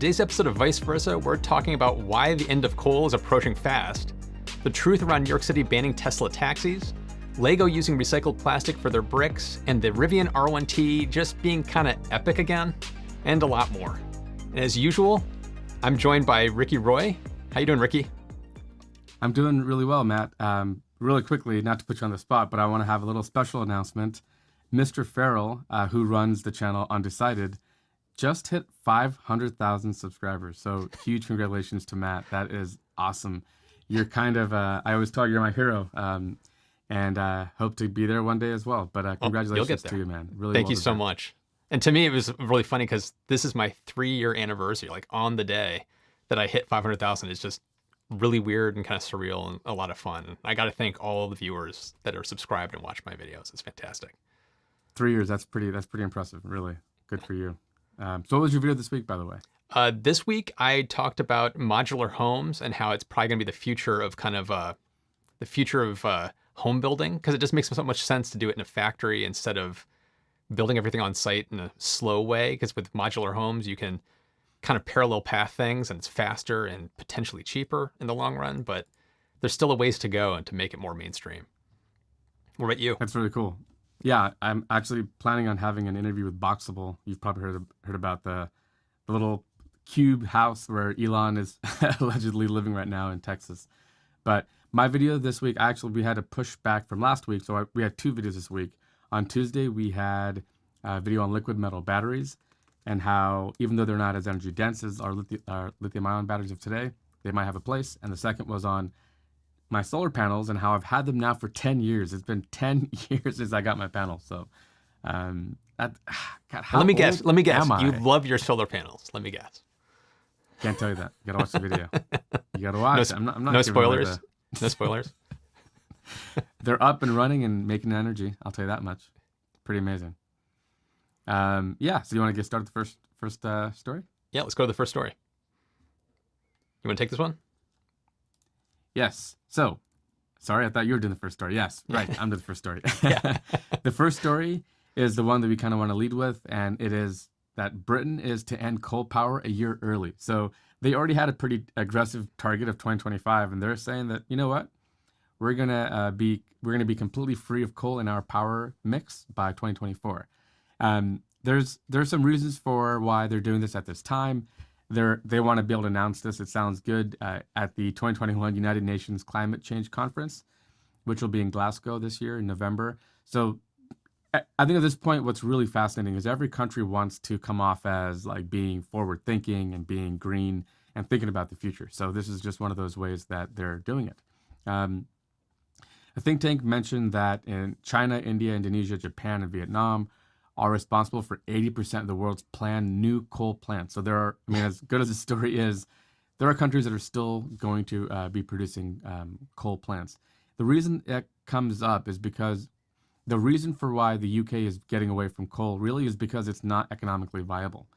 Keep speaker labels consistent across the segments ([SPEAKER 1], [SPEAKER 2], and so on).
[SPEAKER 1] today's episode of Vice Versa, we're talking about why the end of coal is approaching fast, the truth around New York City banning Tesla taxis, Lego using recycled plastic for their bricks, and the Rivian R1T just being kind of epic again, and a lot more. And as usual, I'm joined by Ricky Roy. How you doing, Ricky?
[SPEAKER 2] I'm doing really well, Matt. Really quickly, not to put you on the spot, but I want to have a little special announcement. Mr. Farrell, who runs the channel Undecided, just hit 500,000 subscribers. So huge congratulations to Matt. That is awesome. You're kind of, I always tell you, you're my hero. And hope to be there one day as well. But congratulations to you, man. Really
[SPEAKER 1] Thank
[SPEAKER 2] well
[SPEAKER 1] you so
[SPEAKER 2] deserved.
[SPEAKER 1] much. And to me, it was really funny because this is my 3-year anniversary. Like on the day that I hit 500,000, it's just really weird and kind of surreal and a lot of fun. And I got to thank all the viewers that are subscribed and watch my videos. It's fantastic.
[SPEAKER 2] 3 years, that's pretty impressive. Really good for you. So what was your video this week, by the way?
[SPEAKER 1] This week, I talked about modular homes and how it's probably going to be the future of home building, because it just makes so much sense to do it in a factory instead of building everything on site in a slow way. Because with modular homes, you can kind of parallel path things and it's faster and potentially cheaper in the long run, but there's still a ways to go and to make it more mainstream. What about you?
[SPEAKER 2] That's really cool. Yeah, I'm actually planning on having an interview with Boxable. You've probably heard about the little cube house where Elon is allegedly living right now in Texas. But my video this week, actually, we had to push back from last week. So we had 2 videos this week. On Tuesday, we had a video on liquid metal batteries and how, even though they're not as energy dense as our lithium-ion batteries of today, they might have a place. And the second was on my solar panels and how I've had them now for 10 years. It's been 10 years since I got my panels. So, God, how
[SPEAKER 1] Let me guess.
[SPEAKER 2] am I?
[SPEAKER 1] You love your solar panels. Let me guess.
[SPEAKER 2] Can't tell you that. You gotta watch the video. You gotta watch.
[SPEAKER 1] No,
[SPEAKER 2] I'm not
[SPEAKER 1] no
[SPEAKER 2] giving away
[SPEAKER 1] spoilers. No spoilers.
[SPEAKER 2] They're up and running and making energy. I'll tell you that much. Pretty amazing. Yeah. So you want to get started with the first story?
[SPEAKER 1] Yeah, let's go to the first story. You want to take this one?
[SPEAKER 2] Yes. So, sorry, I thought you were doing the first story. Yes, right. I'm doing the first story.
[SPEAKER 1] Yeah.
[SPEAKER 2] The first story is the one that we kind of want to lead with, and it is that Britain is to end coal power a year early. So they already had a pretty aggressive target of 2025, and they're saying that, you know what, we're gonna be completely free of coal in our power mix by 2024. There's some reasons for why they're doing this at this time. They want to be able to announce this. It sounds good at the 2021 United Nations Climate Change Conference, which will be in Glasgow this year in November. So I think at this point, what's really fascinating is every country wants to come off as like being forward thinking and being green and thinking about the future. So this is just one of those ways that they're doing it. A think tank mentioned that in China, India, Indonesia, Japan, and Vietnam are responsible for 80% of the world's planned new coal plants. So there are, I mean, as good as the story is, there are countries that are still going to be producing coal plants. The reason it comes up is because the reason for why the UK is getting away from coal really is because it's not economically viable.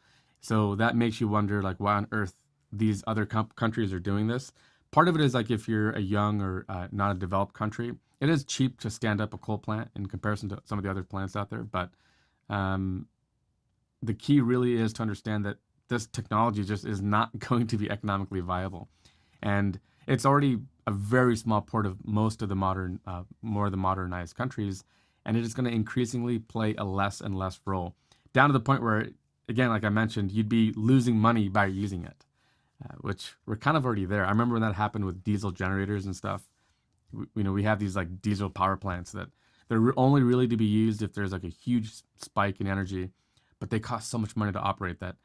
[SPEAKER 2] So that makes you wonder, like, why on earth these other countries are doing this. Part of it is like if you're a young or not a developed country, it is cheap to stand up a coal plant in comparison to some of the other plants out there. But the key really is to understand that this technology just is not going to be economically viable. And it's already a very small part of most of the more of the modernized countries. And it is going to increasingly play a less and less role, down to the point where, again, like I mentioned, you'd be losing money by using it, which we're kind of already there. I remember when that happened with diesel generators and stuff. We have these like diesel power plants that they're only really to be used if there's like a huge spike in energy, but they cost so much money to operate that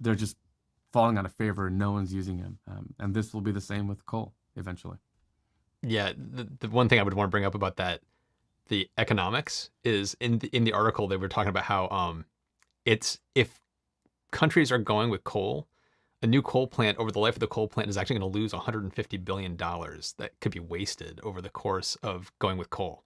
[SPEAKER 2] they're just falling out of favor and no one's using them. And this will be the same with coal eventually.
[SPEAKER 1] Yeah, the one thing I would want to bring up about that, the economics, is in the article they were talking about how it's, if countries are going with coal, a new coal plant over the life of the coal plant is actually going to lose $150 billion that could be wasted over the course of going with coal.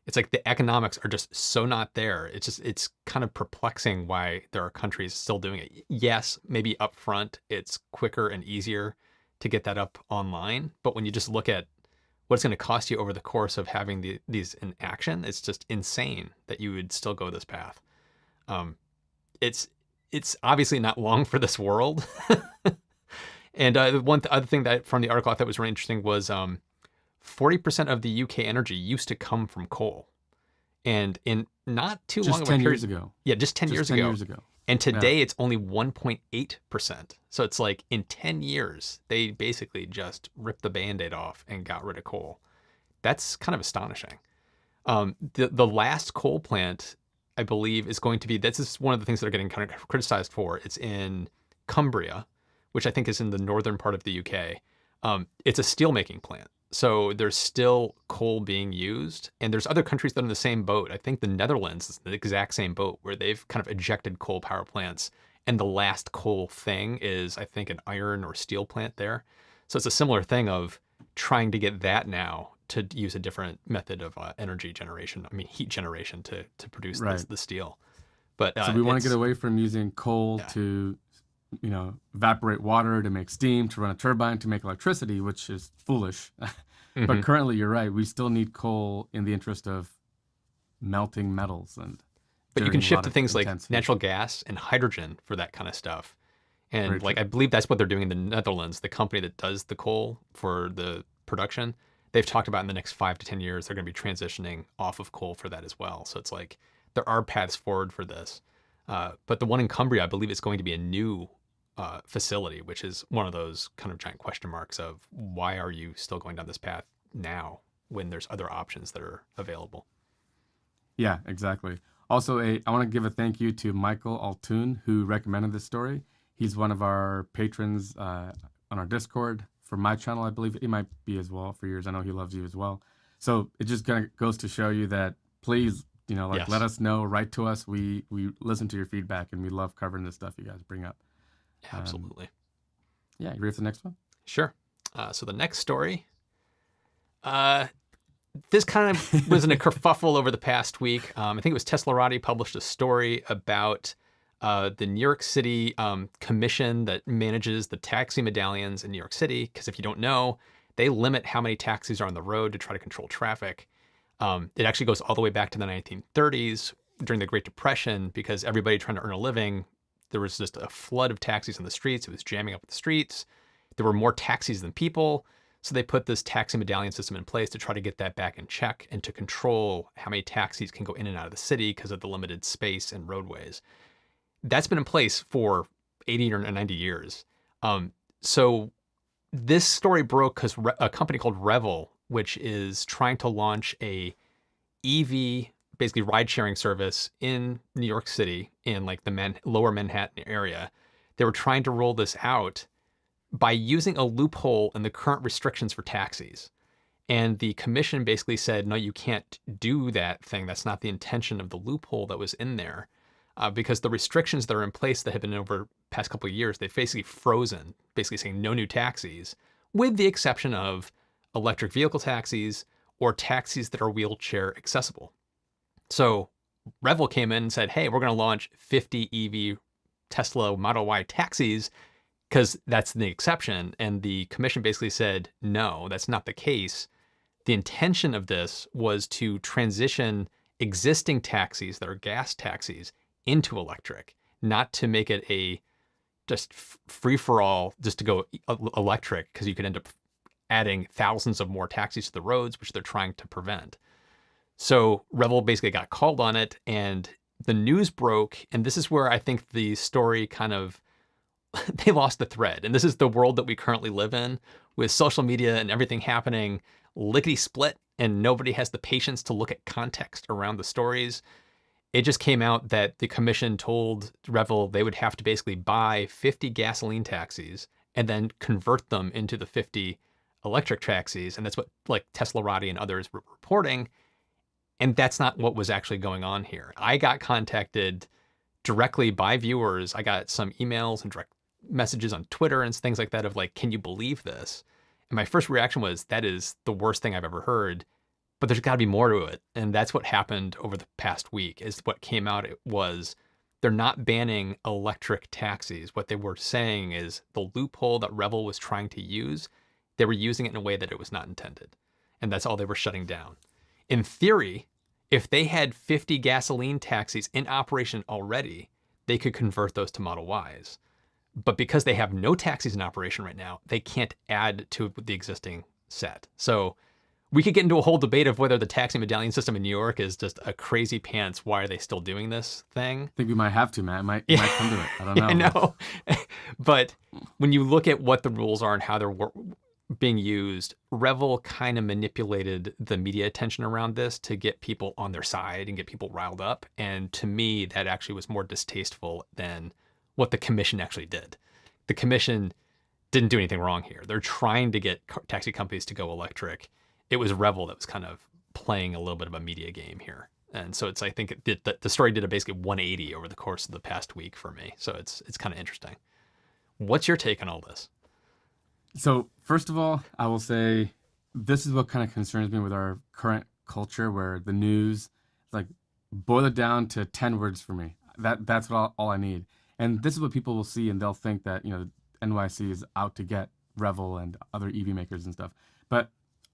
[SPEAKER 1] It's like the economics are just so not there. It's kind of perplexing why there are countries still doing it. Yes, maybe up front it's quicker and easier to get that up online, but when you just look at what it's going to cost you over the course of having these in action, it's just insane that you would still go this path. It's it's obviously not long for this world. And other thing that from the article I thought was really interesting was 40% of the UK energy used to come from coal. And in not too long
[SPEAKER 2] Just
[SPEAKER 1] of a
[SPEAKER 2] 10
[SPEAKER 1] period,
[SPEAKER 2] years ago.
[SPEAKER 1] yeah, just 10
[SPEAKER 2] Just
[SPEAKER 1] years
[SPEAKER 2] 10
[SPEAKER 1] ago.
[SPEAKER 2] years ago.
[SPEAKER 1] And
[SPEAKER 2] Yeah.
[SPEAKER 1] today it's only 1.8%. So it's like in 10 years, they basically just ripped the Band-Aid off and got rid of coal. That's kind of astonishing. The last coal plant, I believe, is going to be, this is one of the things that are getting kind of criticized for. It's in Cumbria, which I think is in the northern part of the UK. It's a steelmaking plant. So there's still coal being used, and there's other countries that are in the same boat. I think the Netherlands is the exact same boat where they've kind of ejected coal power plants, and the last coal thing is, I think, an iron or steel plant there. So it's a similar thing of trying to get that now to use a different method of energy generation. I mean, heat generation to produce
[SPEAKER 2] Right.
[SPEAKER 1] the steel. But
[SPEAKER 2] So we want to
[SPEAKER 1] it's
[SPEAKER 2] get away from using coal
[SPEAKER 1] yeah.
[SPEAKER 2] to, evaporate water, to make steam, to run a turbine, to make electricity, which is foolish. But
[SPEAKER 1] Mhm.
[SPEAKER 2] currently, you're right. We still need coal in the interest of melting metals and
[SPEAKER 1] But you can
[SPEAKER 2] generating a
[SPEAKER 1] shift
[SPEAKER 2] lot
[SPEAKER 1] to
[SPEAKER 2] of
[SPEAKER 1] things like
[SPEAKER 2] intense heat.
[SPEAKER 1] natural gas and hydrogen for that kind of stuff.
[SPEAKER 2] Very
[SPEAKER 1] And
[SPEAKER 2] true.
[SPEAKER 1] like I believe that's what they're doing in the Netherlands, the company that does the coal for the production. They've talked about in the next 5 to 10 years they're going to be transitioning off of coal for that as well. So it's like there are paths forward for this. But the one in Cumbria, I believe, is going to be a new facility, which is one of those kind of giant question marks of why are you still going down this path now when there's other options that are available.
[SPEAKER 2] Yeah, exactly. Also, I want to give a thank you to Michael Altoon, who recommended this story. He's one of our patrons on our Discord for my channel. I believe he might be as well for yours. I know he loves you as well. So it just kind of goes to show you that please, let
[SPEAKER 1] Yes,
[SPEAKER 2] us know, write to us. We listen to your feedback, and we love covering the stuff you guys bring up. Um,
[SPEAKER 1] absolutely.
[SPEAKER 2] yeah, you ready for the next one?
[SPEAKER 1] Sure. So the next story, uh, this kind of was in a kerfuffle over the past week. I think it was Teslarati published a story about the New York City commission that manages the taxi medallions in New York City. Because if you don't know, they limit how many taxis are on the road to try to control traffic. It actually goes all the way back to the 1930s during the Great Depression because everybody trying to earn a living, there was just a flood of taxis on the streets. It was jamming up the streets. There were more taxis than people. So they put this taxi medallion system in place to try to get that back in check and to control how many taxis can go in and out of the city because of the limited space and roadways. That's been in place for 80 or 90 years. So this story broke because a company called Revel, which is trying to launch a EV, basically ride sharing service in New York City in like the lower Manhattan area. They were trying to roll this out by using a loophole in the current restrictions for taxis. And the commission basically said, no, you can't do that thing. That's not the intention of the loophole that was in there. Because the restrictions that are in place that have been over the past couple of years, they've basically frozen, basically saying no new taxis, with the exception of electric vehicle taxis or taxis that are wheelchair accessible. So Revel came in and said, hey, we're going to launch 50 EV Tesla Model Y taxis because that's the exception. And the commission basically said, no, that's not the case. The intention of this was to transition existing taxis that are gas taxis into electric, not to make it a just free for all, just to go electric, because you could end up adding thousands of more taxis to the roads, which they're trying to prevent. So Revel basically got called on it, and the news broke. And this is where I think the story kind of they lost the thread. And this is the world that we currently live in with social media and everything happening lickety split, and nobody has the patience to look at context around the stories. It just came out that the commission told Revel they would have to basically buy 50 gasoline taxis and then convert them into the 50 electric taxis. And that's what like Teslarati and others were reporting. And that's not what was actually going on here. I got contacted directly by viewers. I got some emails and direct messages on Twitter and things like that of like, can you believe this? And my first reaction was, that is the worst thing I've ever heard, but there's got to be more to it. And that's what happened over the past week is what came out. It was, they're not banning electric taxis. What they were saying is the loophole that Revel was trying to use, they were using it in a way that it was not intended. And that's all they were shutting down. In theory, if they had 50 gasoline taxis in operation already, they could convert those to Model Ys. But because they have no taxis in operation right now, they can't add to the existing set. So we could get into a whole debate of whether the taxi medallion system in New York is just a crazy pants. Why are they still doing this thing?
[SPEAKER 2] I think we might have to, man. It might come to it. I don't know.
[SPEAKER 1] I know. But when you look at what the rules are and how they're being used, Revel kind of manipulated the media attention around this to get people on their side and get people riled up. And to me, that actually was more distasteful than what the commission actually did. The commission didn't do anything wrong here. They're trying to get taxi companies to go electric. It was Revel that was kind of playing a little bit of a media game here. And so I think the story did a basically 180 over the course of the past week for me. So it's kind of interesting. What's your take on all this?
[SPEAKER 2] So first of all, I will say this is what kind of concerns me with our current culture, where the news, like, boil it down to 10 words for me. That's all I need. And this is what people will see, and they'll think that, NYC is out to get Revel and other EV makers and stuff. But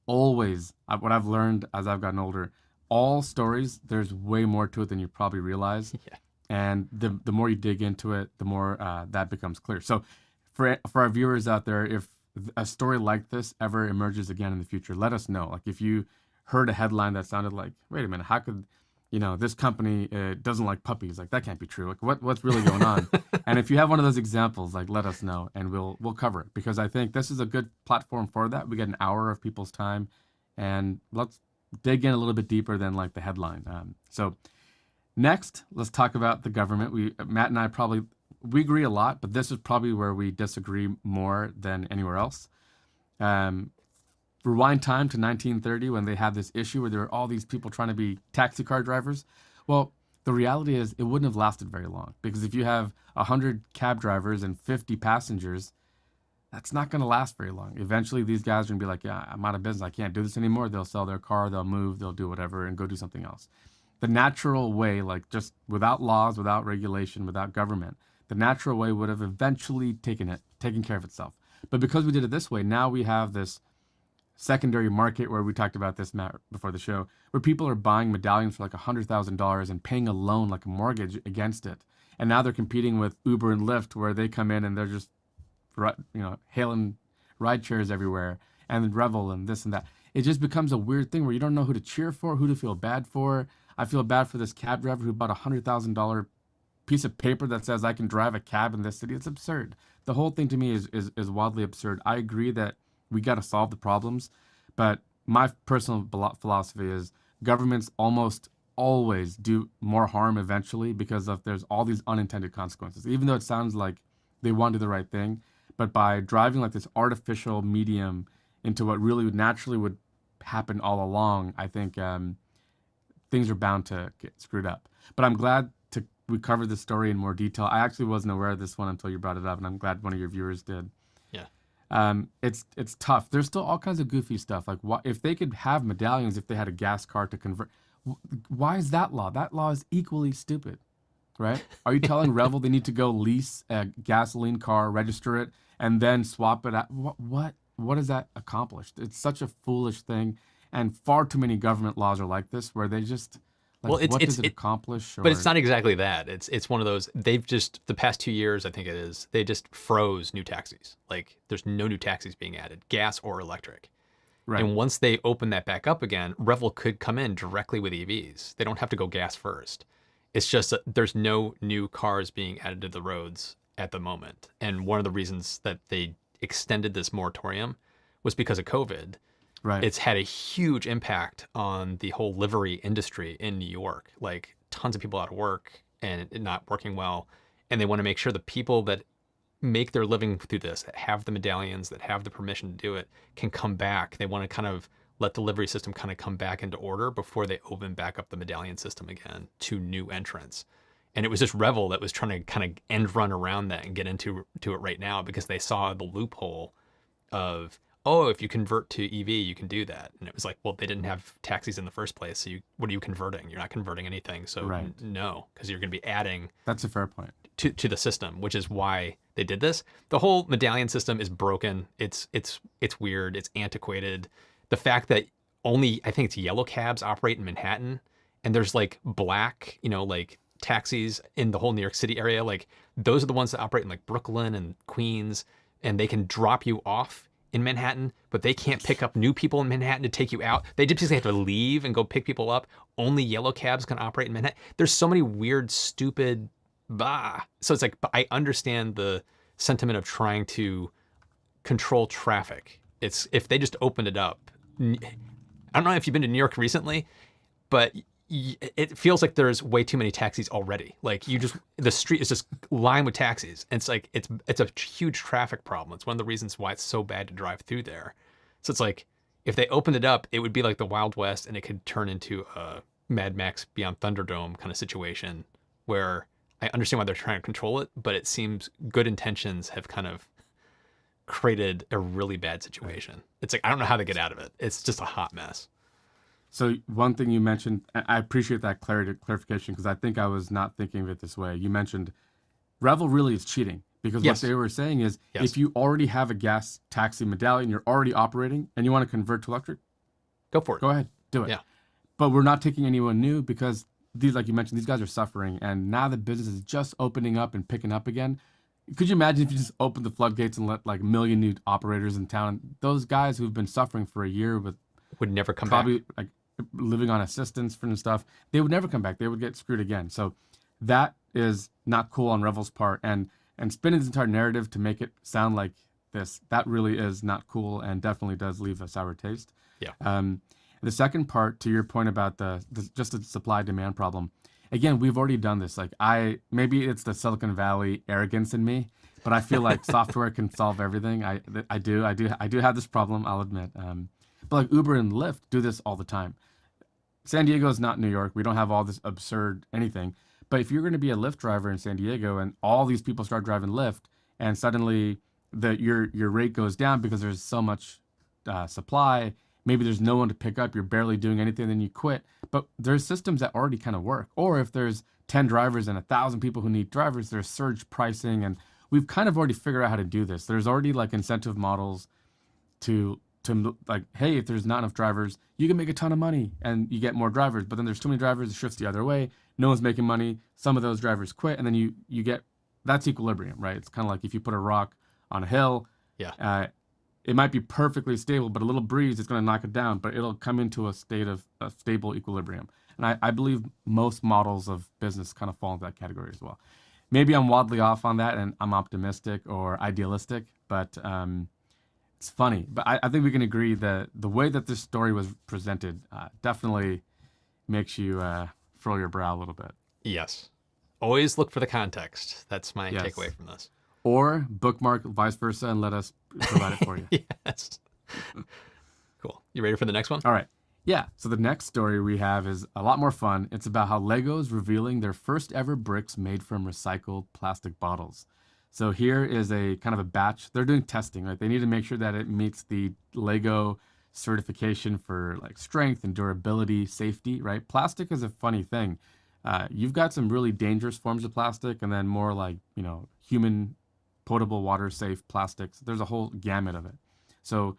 [SPEAKER 2] always, what I've learned as I've gotten older, all stories, there's way more to it than you probably realize.
[SPEAKER 1] Yeah.
[SPEAKER 2] And the more you dig into it, the more that becomes clear. So for our viewers out there, if a story like this ever emerges again in the future, let us know. Like, if you heard a headline that sounded like, wait a minute, how could this company doesn't like puppies? Like, that can't be true. Like, what's really going on? And if you have one of those examples, like, let us know, and we'll cover it, because I think this is a good platform for that. We get an hour of people's time, and let's dig in a little bit deeper than like the headline. So next, let's talk about the government. Matt and I we agree a lot, but this is probably where we disagree more than anywhere else. Rewind time to 1930, when they had this issue where there were all these people trying to be taxi car drivers. Well, the reality is it wouldn't have lasted very long, because if you have 100 cab drivers and 50 passengers, that's not going to last very long. Eventually, these guys are going to be like, yeah, I'm out of business. I can't do this anymore. They'll sell their car, they'll move, they'll do whatever and go do something else. The natural way, like, just without laws, without regulation, without government, the natural way would have eventually taken care of itself. But because we did it this way, now we have this secondary market, where we talked about this, Matt, before the show, where people are buying medallions for like $100,000 and paying a loan, like a mortgage, against it. And now they're competing with Uber and Lyft, where they come in and they're just, hailing ride shares everywhere, and Revel and this and that. It just becomes a weird thing where you don't know who to cheer for, who to feel bad for. I feel bad for this cab driver who bought a $100,000 piece of paper that says I can drive a cab in this city. It's absurd. The whole thing to me is wildly absurd. I agree that we got to solve the problems, but my personal philosophy is governments almost always do more harm eventually, because there's all these unintended consequences. Even though it sounds like they want to do the right thing, but by driving like this artificial medium into what really naturally would happen all along, I think things are bound to get screwed up. But I'm glad we covered the story in more detail. I actually wasn't aware of this one until you brought it up, and I'm glad one of your viewers did.
[SPEAKER 1] Yeah.
[SPEAKER 2] It's tough. There's still all kinds of goofy stuff. Like, if they could have medallions, if they had a gas car to convert, why is that law? That law is equally stupid, right? Are you telling Revel they need to go lease a gasoline car, register it, and then swap it out? What does that accomplish? It's such a foolish thing, and far too many government laws are like this, where they just, like,
[SPEAKER 1] Well,
[SPEAKER 2] what does it accomplish?
[SPEAKER 1] But it's not exactly that. It's one of those, they've just, the past 2 years, I think it is, they just froze new taxis. Like, there's no new taxis being added, gas or electric.
[SPEAKER 2] Right.
[SPEAKER 1] And once they open that back up again, Revel could come in directly with EVs. They don't have to go gas first. It's just that there's no new cars being added to the roads at the moment. And one of the reasons that they extended this moratorium was because of COVID.
[SPEAKER 2] Right.
[SPEAKER 1] It's had a huge impact on the whole livery industry in New York. Like, tons of people out of work and it not working well. And they want to make sure the people that make their living through this, that have the medallions, that have the permission to do it, can come back. They want to kind of let the livery system kind of come back into order before they open back up the medallion system again to new entrants. And it was just Revel that was trying to kind of end run around that and get into it right now, because they saw the loophole of, oh, if you convert to EV, you can do that. And it was like, well, they didn't have taxis in the first place. So what are you converting? You're not converting anything. So
[SPEAKER 2] Right.
[SPEAKER 1] No, because you're going to be adding
[SPEAKER 2] That's a fair point.
[SPEAKER 1] to the system, which is why they did this. The whole medallion system is broken. It's weird. It's antiquated. The fact that only, I think it's yellow cabs operate in Manhattan, and there's like black, like taxis in the whole New York City area, like those are the ones that operate in like Brooklyn and Queens, and they can drop you off in Manhattan, but they can't pick up new people in Manhattan to take you out. They just have to leave and go pick people up. Only yellow cabs can operate in Manhattan. There's so many weird, stupid, bah. So it's like, but I understand the sentiment of trying to control traffic. It's if they just opened it up. I don't know if you've been to New York recently, but it feels like there's way too many taxis already. Like the street is just lined with taxis. And it's like, it's a huge traffic problem. It's one of the reasons why it's so bad to drive through there. So it's like, if they opened it up, it would be like the Wild West, and it could turn into a Mad Max Beyond Thunderdome kind of situation where I understand why they're trying to control it, but it seems good intentions have kind of created a really bad situation. It's like, I don't know how to get out of it. It's just a hot mess.
[SPEAKER 2] So one thing you mentioned, I appreciate that clarification, because I think I was not thinking of it this way. You mentioned Revel really is cheating, because
[SPEAKER 1] Yes.
[SPEAKER 2] what they were saying is
[SPEAKER 1] Yes.
[SPEAKER 2] if you already have a gas taxi medallion, you're already operating, and you want to convert to electric,
[SPEAKER 1] Go for it.
[SPEAKER 2] go ahead, do it.
[SPEAKER 1] Yeah.
[SPEAKER 2] But we're not taking anyone new, because these, like you mentioned, these guys are suffering, and now the business is just opening up and picking up again. Could you imagine if you just opened the floodgates and let like a million new operators in town? Those guys who've been suffering for a year with
[SPEAKER 1] Would never come back.
[SPEAKER 2] probably like living on assistance and stuff, they would never come back. They would get screwed again. So that is not cool on Revel's part, and spinning this entire narrative to make it sound like this, that really is not cool, and definitely does leave a sour taste.
[SPEAKER 1] Yeah.
[SPEAKER 2] The second part, to your point about the just the supply demand problem, again, we've already done this. Like maybe it's the Silicon Valley arrogance in me, but I feel like software can solve everything. I do have this problem, I'll admit. But like Uber and Lyft do this all the time. San Diego is not New York. We don't have all this absurd anything. But if you're going to be a Lyft driver in San Diego, and all these people start driving Lyft, and suddenly your rate goes down because there's so much supply, maybe there's no one to pick up, you're barely doing anything, then you quit. But there's systems that already kind of work. Or if there's 10 drivers and 1,000 people who need drivers, there's surge pricing, and we've kind of already figured out how to do this. There's already like incentive models to like, hey, if there's not enough drivers, you can make a ton of money and you get more drivers. But then there's too many drivers, it shifts the other way. No one's making money. Some of those drivers quit, and then you get, that's equilibrium, right? It's kind of like if you put a rock on a hill,
[SPEAKER 1] Yeah.
[SPEAKER 2] it might be perfectly stable, but a little breeze is going to knock it down, but it'll come into a state of a stable equilibrium. And I believe most models of business kind of fall into that category as well. Maybe I'm wildly off on that, and I'm optimistic or idealistic, but it's funny. But I think we can agree that the way that this story was presented definitely makes you furrow your brow a little bit.
[SPEAKER 1] Yes. Always look for the context. That's my
[SPEAKER 2] Yes.
[SPEAKER 1] takeaway from this.
[SPEAKER 2] Or bookmark vice versa and let us provide it for you.
[SPEAKER 1] Yes. Cool. You ready for the next one?
[SPEAKER 2] All right. Yeah. So the next story we have is a lot more fun. It's about how Lego is revealing their first ever bricks made from recycled plastic bottles. So here is a kind of a batch. They're doing testing, right? They need to make sure that it meets the Lego certification for like strength and durability, safety, right? Plastic is a funny thing. You've got some really dangerous forms of plastic, and then more like, human potable water safe plastics. There's a whole gamut of it. So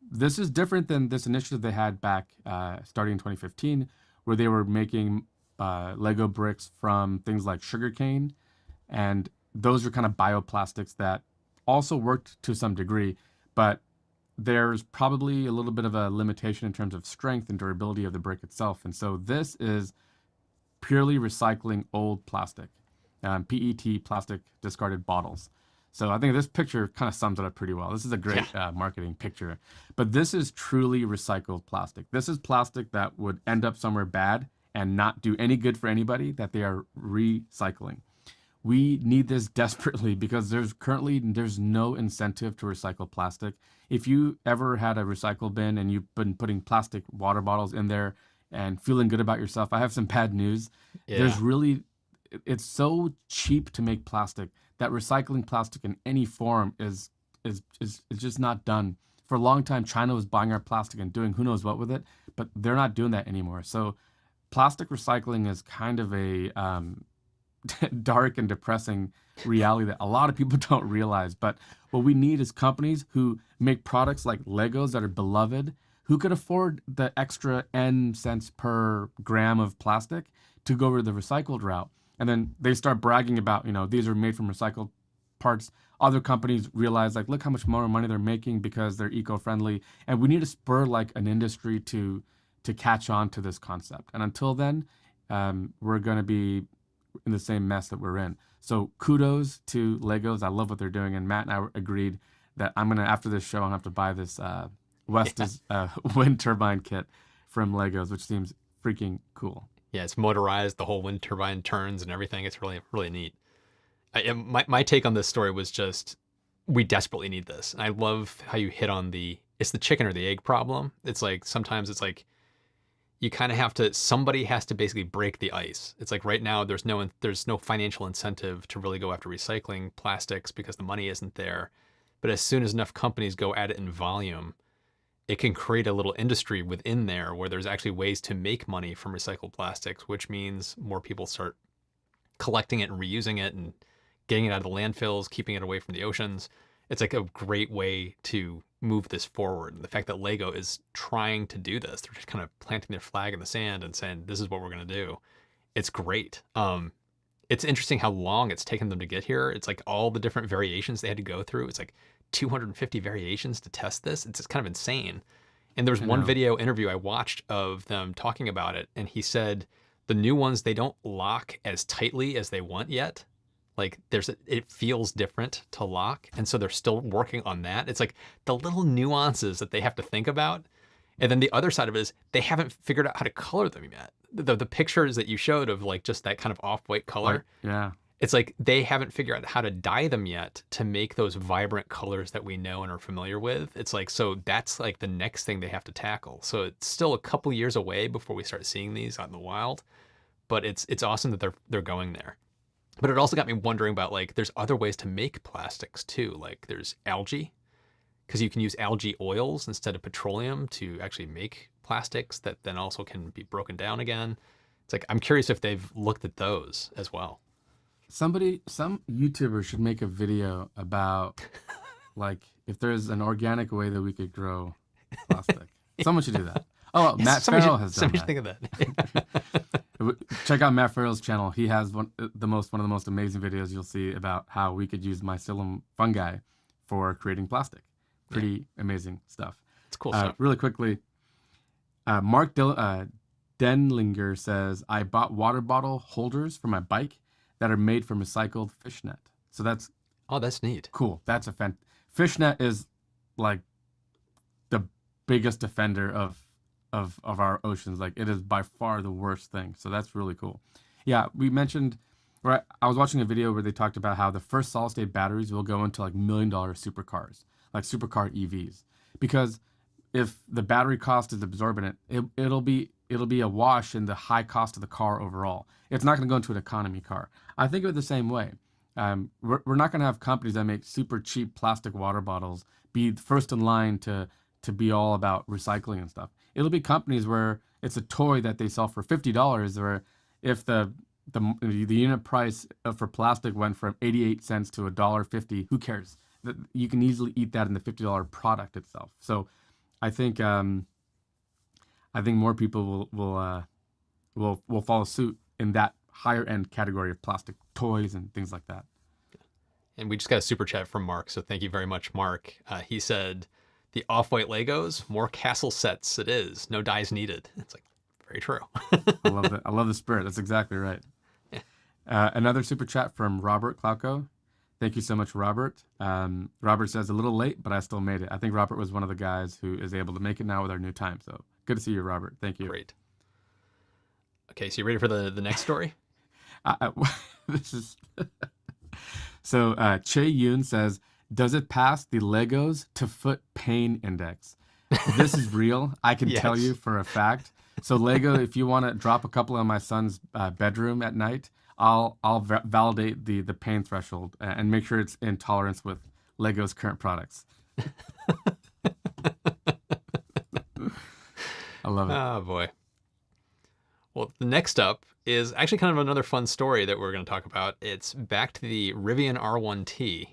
[SPEAKER 2] this is different than this initiative they had back starting in 2015, where they were making Lego bricks from things like sugarcane, and those are kind of bioplastics that also worked to some degree, but there's probably a little bit of a limitation in terms of strength and durability of the brick itself. And so this is purely recycling old plastic, PET, plastic discarded bottles. So I think this picture kind of sums it up pretty well. This is a great marketing picture. But this is truly recycled plastic. This is plastic that would end up somewhere bad and not do any good for anybody, that they are recycling. We need this desperately because there's no incentive to recycle plastic. If you ever had a recycle bin and you've been putting plastic water bottles in there and feeling good about yourself, I have some bad news.
[SPEAKER 1] Yeah.
[SPEAKER 2] It's so cheap to make plastic that recycling plastic in any form is just not done. For a long time, China was buying our plastic and doing who knows what with it, but they're not doing that anymore. So plastic recycling is kind of a dark and depressing reality that a lot of people don't realize. But what we need is companies who make products like Legos that are beloved, who could afford the extra N cents per gram of plastic, to go over the recycled route. And then they start bragging about, these are made from recycled parts. Other companies realize, like, look how much more money they're making because they're eco-friendly. And we need to spur like an industry to catch on to this concept. And until then, we're going to be in the same mess that we're in. So kudos to Legos. I love what they're doing. And Matt and I agreed that I'm going to, after this show, I'm going to have to buy this West's wind turbine kit from Legos, which seems freaking cool.
[SPEAKER 1] Yeah, it's motorized. The whole wind turbine turns and everything. It's really, really neat. My take on this story was just, we desperately need this. And I love how you hit on it's the chicken or the egg problem. It's like, sometimes it's like, you kind of have to, somebody has to basically break the ice. It's like right now there's no financial incentive to really go after recycling plastics because the money isn't there. But as soon as enough companies go at it in volume, it can create a little industry within there where there's actually ways to make money from recycled plastics, which means more people start collecting it and reusing it and getting it out of the landfills, keeping it away from the oceans. It's like a great way to move this forward. And the fact that Lego is trying to do this, they're just kind of planting their flag in the sand and saying, this is what we're going to do. It's great. It's interesting how long it's taken them to get here. It's like all the different variations they had to go through. It's like 250 variations to test this. It's just kind of insane. And there's one video interview I watched of them talking about it. And he said the new ones, they don't lock as tightly as they want yet. Like it feels different to lock. And so they're still working on that. It's like the little nuances that they have to think about. And then the other side of it is they haven't figured out how to color them yet. The pictures that you showed of like just that kind of off-white color.
[SPEAKER 2] Yeah.
[SPEAKER 1] It's like they haven't figured out how to dye them yet to make those vibrant colors that we know and are familiar with. It's like, so that's like the next thing they have to tackle. So it's still a couple years away before we start seeing these out in the wild, but it's awesome that they're going there. But it also got me wondering about, like, there's other ways to make plastics too. Like there's algae, because you can use algae oils instead of petroleum to actually make plastics that then also can be broken down again. It's like, I'm curious if they've looked at those as well.
[SPEAKER 2] Some YouTuber should make a video about, like, if there's an organic way that we could grow plastic. Someone should do that. Oh, Matt Farrell has done that.
[SPEAKER 1] Somebody should think of that.
[SPEAKER 2] Check out Matt Farrell's channel. He has one of the most amazing videos you'll see about how we could use mycelium fungi for creating plastic. Pretty amazing stuff.
[SPEAKER 1] It's cool stuff.
[SPEAKER 2] Really quickly, Mark Denlinger says, I bought water bottle holders for my bike that are made from recycled fishnet. So that's
[SPEAKER 1] neat.
[SPEAKER 2] Cool. That's fishnet is like the biggest offender of our oceans. Like, it is by far the worst thing. So that's really cool. Yeah, we mentioned, right? I was watching a video where they talked about how the first solid state batteries will go into like $1 million supercars, like supercar EVs, because if the battery cost is exorbitant, it'll be a wash in the high cost of the car overall. It's not going to go into an economy car. I think of it the same way. We're not going to have companies that make super cheap plastic water bottles be first in line to be all about recycling and stuff. It'll be companies where it's a toy that they sell for $50, where if the unit price for plastic went from 88 cents to $1.50, who cares? You can easily eat that in the $50 product itself. So I think more people will follow suit in that higher end category of plastic toys and things like that.
[SPEAKER 1] And we just got a super chat from Mark, so thank you very much, Mark. He said, the off-white Legos, more castle sets it is, no dyes needed. It's like, very true.
[SPEAKER 2] I love that. I love the spirit. That's exactly right.
[SPEAKER 1] Yeah.
[SPEAKER 2] Another super chat from Robert Klauko. Thank you so much, Robert. Robert says, a little late, but I still made it. I think Robert was one of the guys who is able to make it now with our new time. So good to see you, Robert. Thank you.
[SPEAKER 1] Great. Okay, so you ready for the next story?
[SPEAKER 2] This is so. Che Yoon says, "Does it pass the Legos to foot pain index?" This is real. I can tell you for a fact. So Lego, if you want to drop a couple on my son's bedroom at night, I'll validate the pain threshold and make sure it's in tolerance with Lego's current products. I love it.
[SPEAKER 1] Oh boy. Well, the next up is actually kind of another fun story that we're going to talk about. It's back to the Rivian R1T.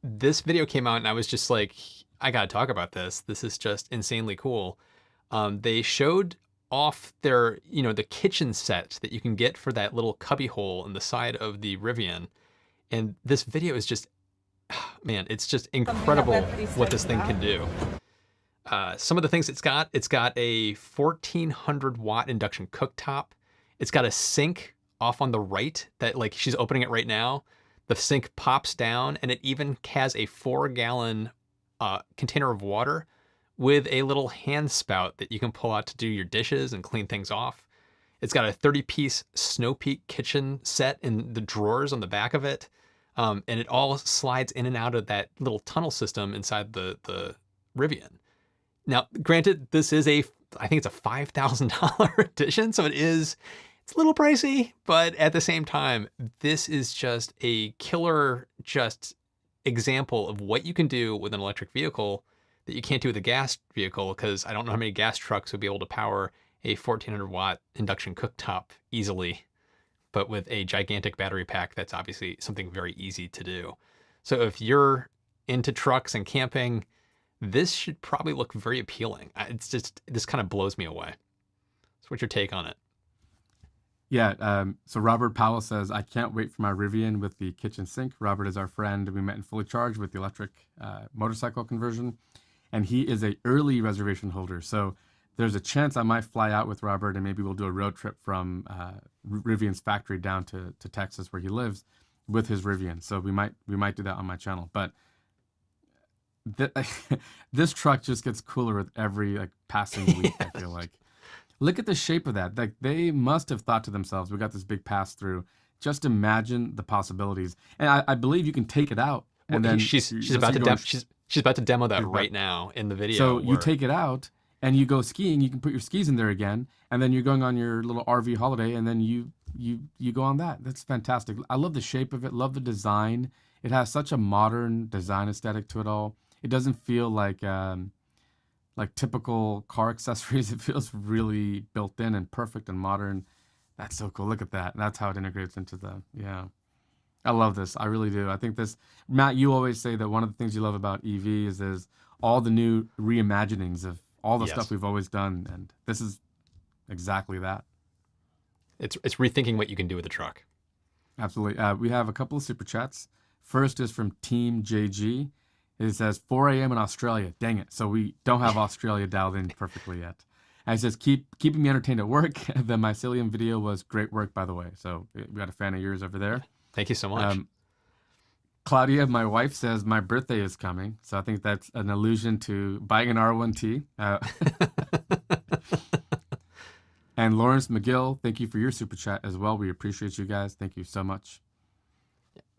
[SPEAKER 1] This video came out and I was just like, I got to talk about this. This is just insanely cool. They showed off their, the kitchen set that you can get for that little cubby hole in the side of the Rivian. And this video is just, man, it's just incredible what this thing can do. Some of the things it's got a 1400 watt induction cooktop. It's got a sink off on the right that, like, she's opening it right now. The sink pops down, and it even has a 4-gallon container of water with a little hand spout that you can pull out to do your dishes and clean things off. It's got a 30-piece Snow Peak kitchen set in the drawers on the back of it. And it all slides in and out of that little tunnel system inside the Rivian. Now, granted, this is I think it's a $5,000 edition, so it's a little pricey, but at the same time, this is just a killer example of what you can do with an electric vehicle that you can't do with a gas vehicle, because I don't know how many gas trucks would be able to power a 1400 watt induction cooktop easily, but with a gigantic battery pack, that's obviously something very easy to do. So if you're into trucks and camping, this should probably look very appealing. This kind of blows me away. So what's your take on it?
[SPEAKER 2] Yeah, so Robert Powell says, I can't wait for my Rivian with the kitchen sink. Robert is our friend. We met in Fully Charged with the electric motorcycle conversion, and he is a early reservation holder. So there's a chance I might fly out with Robert, and maybe we'll do a road trip from Rivian's factory down to Texas where he lives with his Rivian. So we might do that on my channel. But this truck just gets cooler with every passing week, I feel like. Look at the shape of that. Like, they must have thought to themselves, we got this big pass through. Just imagine the possibilities. And I believe you can take it out. And then
[SPEAKER 1] she's about to demo that right now in the video.
[SPEAKER 2] So you take it out and you go skiing. You can put your skis in there again, and then you're going on your little RV holiday, and then you go on that. That's fantastic. I love the shape of it. Love the design. It has such a modern design aesthetic to it all. It doesn't feel like typical car accessories. It feels really built in and perfect and modern. That's so cool. Look at that. That's how it integrates into yeah. I love this. I really do. I think this, Matt, you always say that one of the things you love about EVs is all the new reimaginings of all the stuff we've always done. And this is exactly that.
[SPEAKER 1] It's rethinking what you can do with a truck.
[SPEAKER 2] Absolutely. We have a couple of super chats. First is from Team JG. It says 4 a.m. in Australia. Dang it. So we don't have Australia dialed in perfectly yet. And it says, keeping me entertained at work. The mycelium video was great work, by the way. So we got a fan of yours over there.
[SPEAKER 1] Thank you so much.
[SPEAKER 2] Claudia, my wife, says my birthday is coming. So I think that's an allusion to buying an R1T. And Lawrence McGill, thank you for your super chat as well. We appreciate you guys. Thank you so much.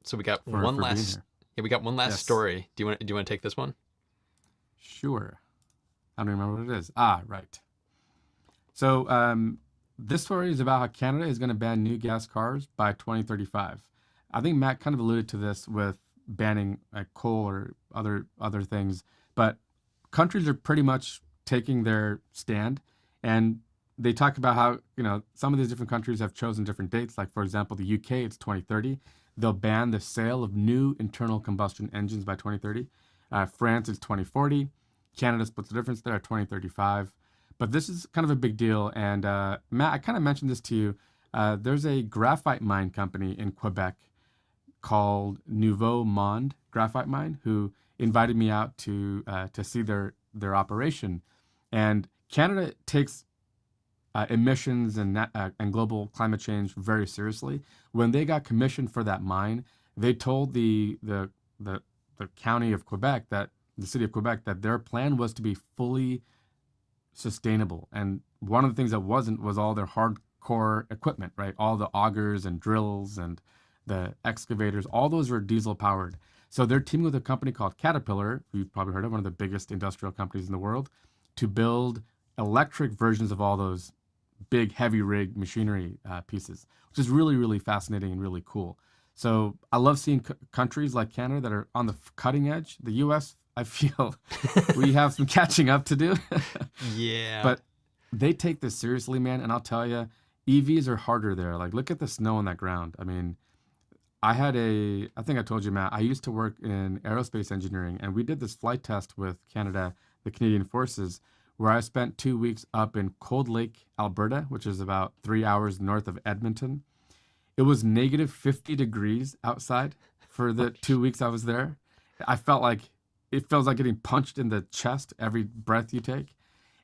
[SPEAKER 1] So we got one last story. Do you want to take this one?
[SPEAKER 2] Sure. I don't remember what it is. Ah, right. So this story is about how Canada is going to ban new gas cars by 2035. I think Matt kind of alluded to this with banning coal or other things, but countries are pretty much taking their stand, and they talk about how some of these different countries have chosen different dates. Like, for example, the UK, it's 2030. They'll ban the sale of new internal combustion engines by 2030. France is 2040. Canada splits the difference there at 2035. But this is kind of a big deal. And Matt, I kind of mentioned this to you. There's a graphite mine company in Quebec called Nouveau Monde Graphite Mine who invited me out to see their operation. And Canada takes emissions and global climate change very seriously. When they got commissioned for that mine, they told the county of Quebec, that the city of Quebec, that their plan was to be fully sustainable. And one of the things that wasn't was all their hardcore equipment, right? All the augers and drills and the excavators, all those were diesel powered. So they're teaming with a company called Caterpillar, who you've probably heard of, one of the biggest industrial companies in the world, to build electric versions of all those big heavy rig machinery pieces, which is really, really fascinating and really cool. So I love seeing countries like Canada that are on the cutting edge. The US, I feel we have some catching up to do.
[SPEAKER 1] Yeah.
[SPEAKER 2] But they take this seriously, man. And I'll tell you, EVs are harder there. Like, look at the snow on that ground. I mean, I think I told you, Matt, I used to work in aerospace engineering, and we did this flight test with Canada, the Canadian Forces, where I spent 2 weeks up in Cold Lake, Alberta, which is about 3 hours north of Edmonton. It was negative 50 degrees outside for the 2 weeks I was there. I felt like it feels like getting punched in the chest every breath you take.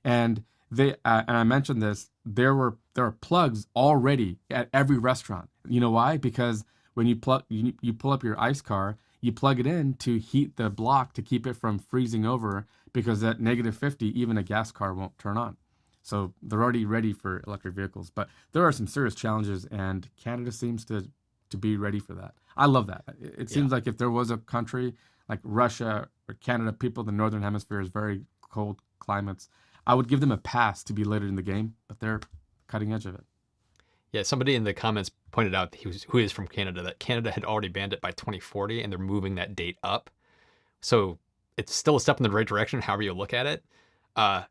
[SPEAKER 2] And and I mentioned this, there are plugs already at every restaurant. You know why? Because when you pull up your ice car, you plug it in to heat the block to keep it from freezing over, because at negative 50, even a gas car won't turn on. So they're already ready for electric vehicles. But there are some serious challenges, and Canada seems to be ready for that. I love that. It
[SPEAKER 1] Yeah.
[SPEAKER 2] seems like if there was a country like Russia or Canada, people in the northern hemisphere is very cold climates, I would give them a pass to be later in the game, but they're cutting edge of it.
[SPEAKER 1] Yeah, somebody in the comments pointed out who is from Canada, that Canada had already banned it by 2040 and they're moving that date up. So it's still a step in the right direction, however you look at it. Uh,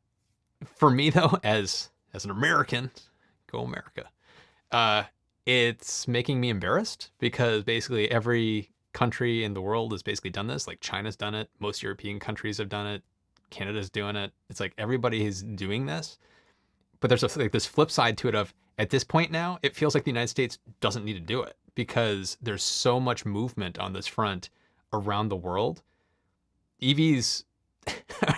[SPEAKER 1] for me though, as an American, go America. Uh, it's making me embarrassed because basically every country in the world has basically done this. Like China's done it, most European countries have done it, Canada's doing it. It's like everybody is doing this, but there's like this flip side to it of, at this point now, it feels like the United States doesn't need to do it because there's so much movement on this front around the world. EVs,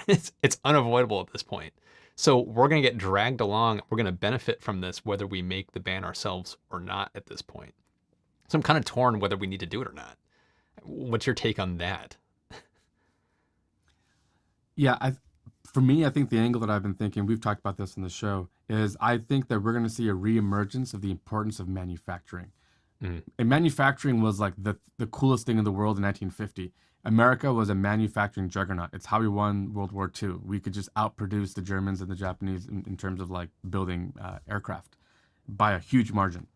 [SPEAKER 1] it's unavoidable at this point. So we're going to get dragged along. We're going to benefit from this whether we make the ban ourselves or not at this point. So I'm kind of torn whether we need to do it or not. What's your take on that?
[SPEAKER 2] Yeah, for me, I think the angle that I've been thinking, we've talked about this in the show, is I think that we're going to see a reemergence of the importance of manufacturing.
[SPEAKER 1] Mm.
[SPEAKER 2] And manufacturing was like the coolest thing in the world in 1950. America was a manufacturing juggernaut. It's how we won World War II. We could just outproduce the Germans and the Japanese in terms of like building aircraft by a huge margin.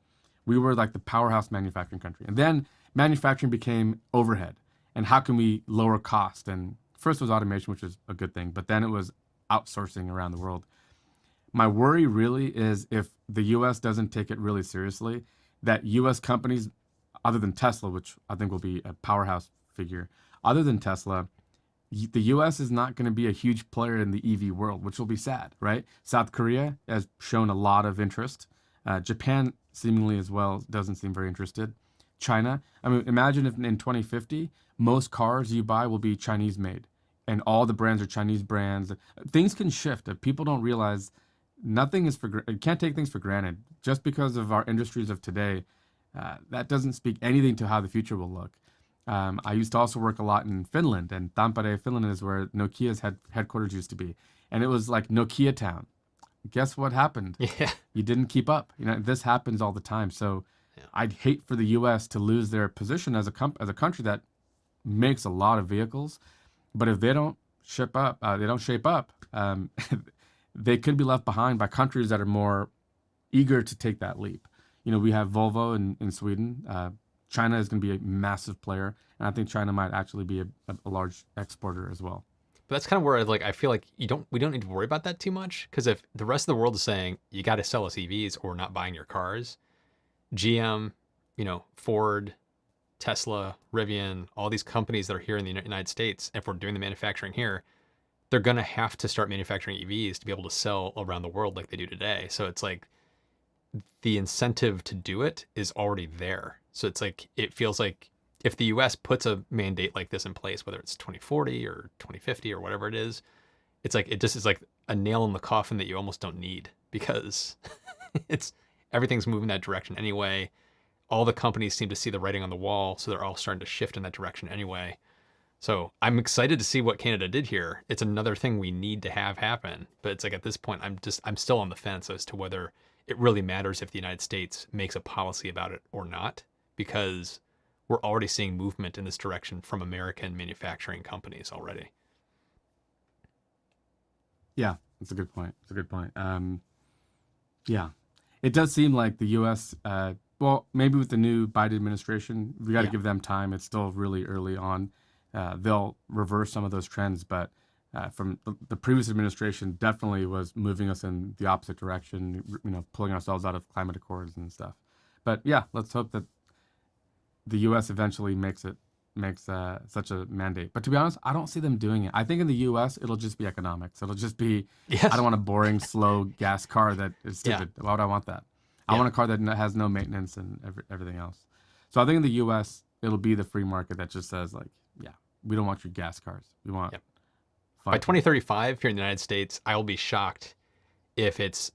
[SPEAKER 2] We were like the powerhouse manufacturing country. And then manufacturing became overhead. And how can we lower cost? And first was automation, which was a good thing, but then it was outsourcing around the world. My worry really is if the US doesn't take it really seriously, that US companies, other than Tesla, which I think will be a powerhouse figure, other than Tesla, the US is not going to be a huge player in the EV world, which will be sad, right? South Korea has shown a lot of interest. Japan, seemingly as well, doesn't seem very interested. China, I mean, imagine if in 2050, most cars you buy will be Chinese made and all the brands are Chinese brands. Things can shift. People don't realize nothing is you can't take things for granted. Just because of our industries of today, that doesn't speak anything to how the future will look. I used to also work a lot in Finland, and Tampere, Finland is where Nokia's headquarters used to be. And it was like Nokia town. Guess what happened?
[SPEAKER 1] Yeah.
[SPEAKER 2] You didn't keep up. This happens all the time. So
[SPEAKER 1] Yeah.
[SPEAKER 2] I'd hate for the U.S. to lose their position as a country that makes a lot of vehicles. But if they don't shape up, they could be left behind by countries that are more eager to take that leap. We have Volvo in Sweden. China is going to be a massive player, and I think China might actually be a large exporter as well.
[SPEAKER 1] But that's kind of where I feel like we don't need to worry about that too much, because if the rest of the world is saying you got to sell us EVs or we're not buying your cars, GM, Ford, Tesla, Rivian, all these companies that are here in the United States, if we're doing the manufacturing here, they're going to have to start manufacturing EVs to be able to sell around the world like they do today. So it's like the incentive to do it is already there. So it's like, it feels like if the US puts a mandate like this in place, whether it's 2040 or 2050 or whatever it is, it's like, it just is like a nail in the coffin that you almost don't need, because everything's moving that direction anyway. All the companies seem to see the writing on the wall, so they're all starting to shift in that direction anyway. So I'm excited to see what Canada did here. It's another thing we need to have happen, but it's like at this point, I'm still on the fence as to whether it really matters if the United States makes a policy about it or not, because we're already seeing movement in this direction from American manufacturing companies already.
[SPEAKER 2] Yeah, that's a good point. It's a good point. Yeah, it does seem like the U.S. Well, maybe with the new Biden administration, we got to
[SPEAKER 1] Yeah.
[SPEAKER 2] give them time. It's still really early on. They'll reverse some of those trends, but from the previous administration, definitely was moving us in the opposite direction. Pulling ourselves out of climate accords and stuff. But yeah, let's hope that the U.S. eventually makes it makes such a mandate. But to be honest, I don't see them doing it. I think in the U.S. it'll just be economics. It'll just be, I
[SPEAKER 1] Yes.
[SPEAKER 2] don't want a boring, slow gas car that is
[SPEAKER 1] Yeah.
[SPEAKER 2] stupid. Why would I want that? I
[SPEAKER 1] Yeah.
[SPEAKER 2] want a car that has no maintenance and everything else. So I think in the U.S. it'll be the free market that just says like, yeah, we don't want your gas cars. We want
[SPEAKER 1] Yep. By
[SPEAKER 2] fun cars.
[SPEAKER 1] 2035 here in the United States, I will be shocked if it's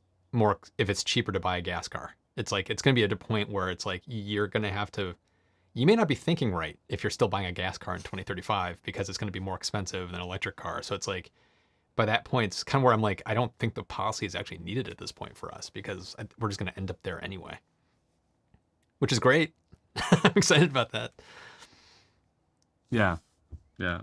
[SPEAKER 1] cheaper to buy a gas car. It's like it's going to be at a point where it's like you're going to have to. You may not be thinking right if you're still buying a gas car in 2035 because it's going to be more expensive than an electric car. So it's like by that point, it's kind of where I'm like, I don't think the policy is actually needed at this point for us because we're just going to end up there anyway, which is great. I'm excited about that.
[SPEAKER 2] Yeah, yeah.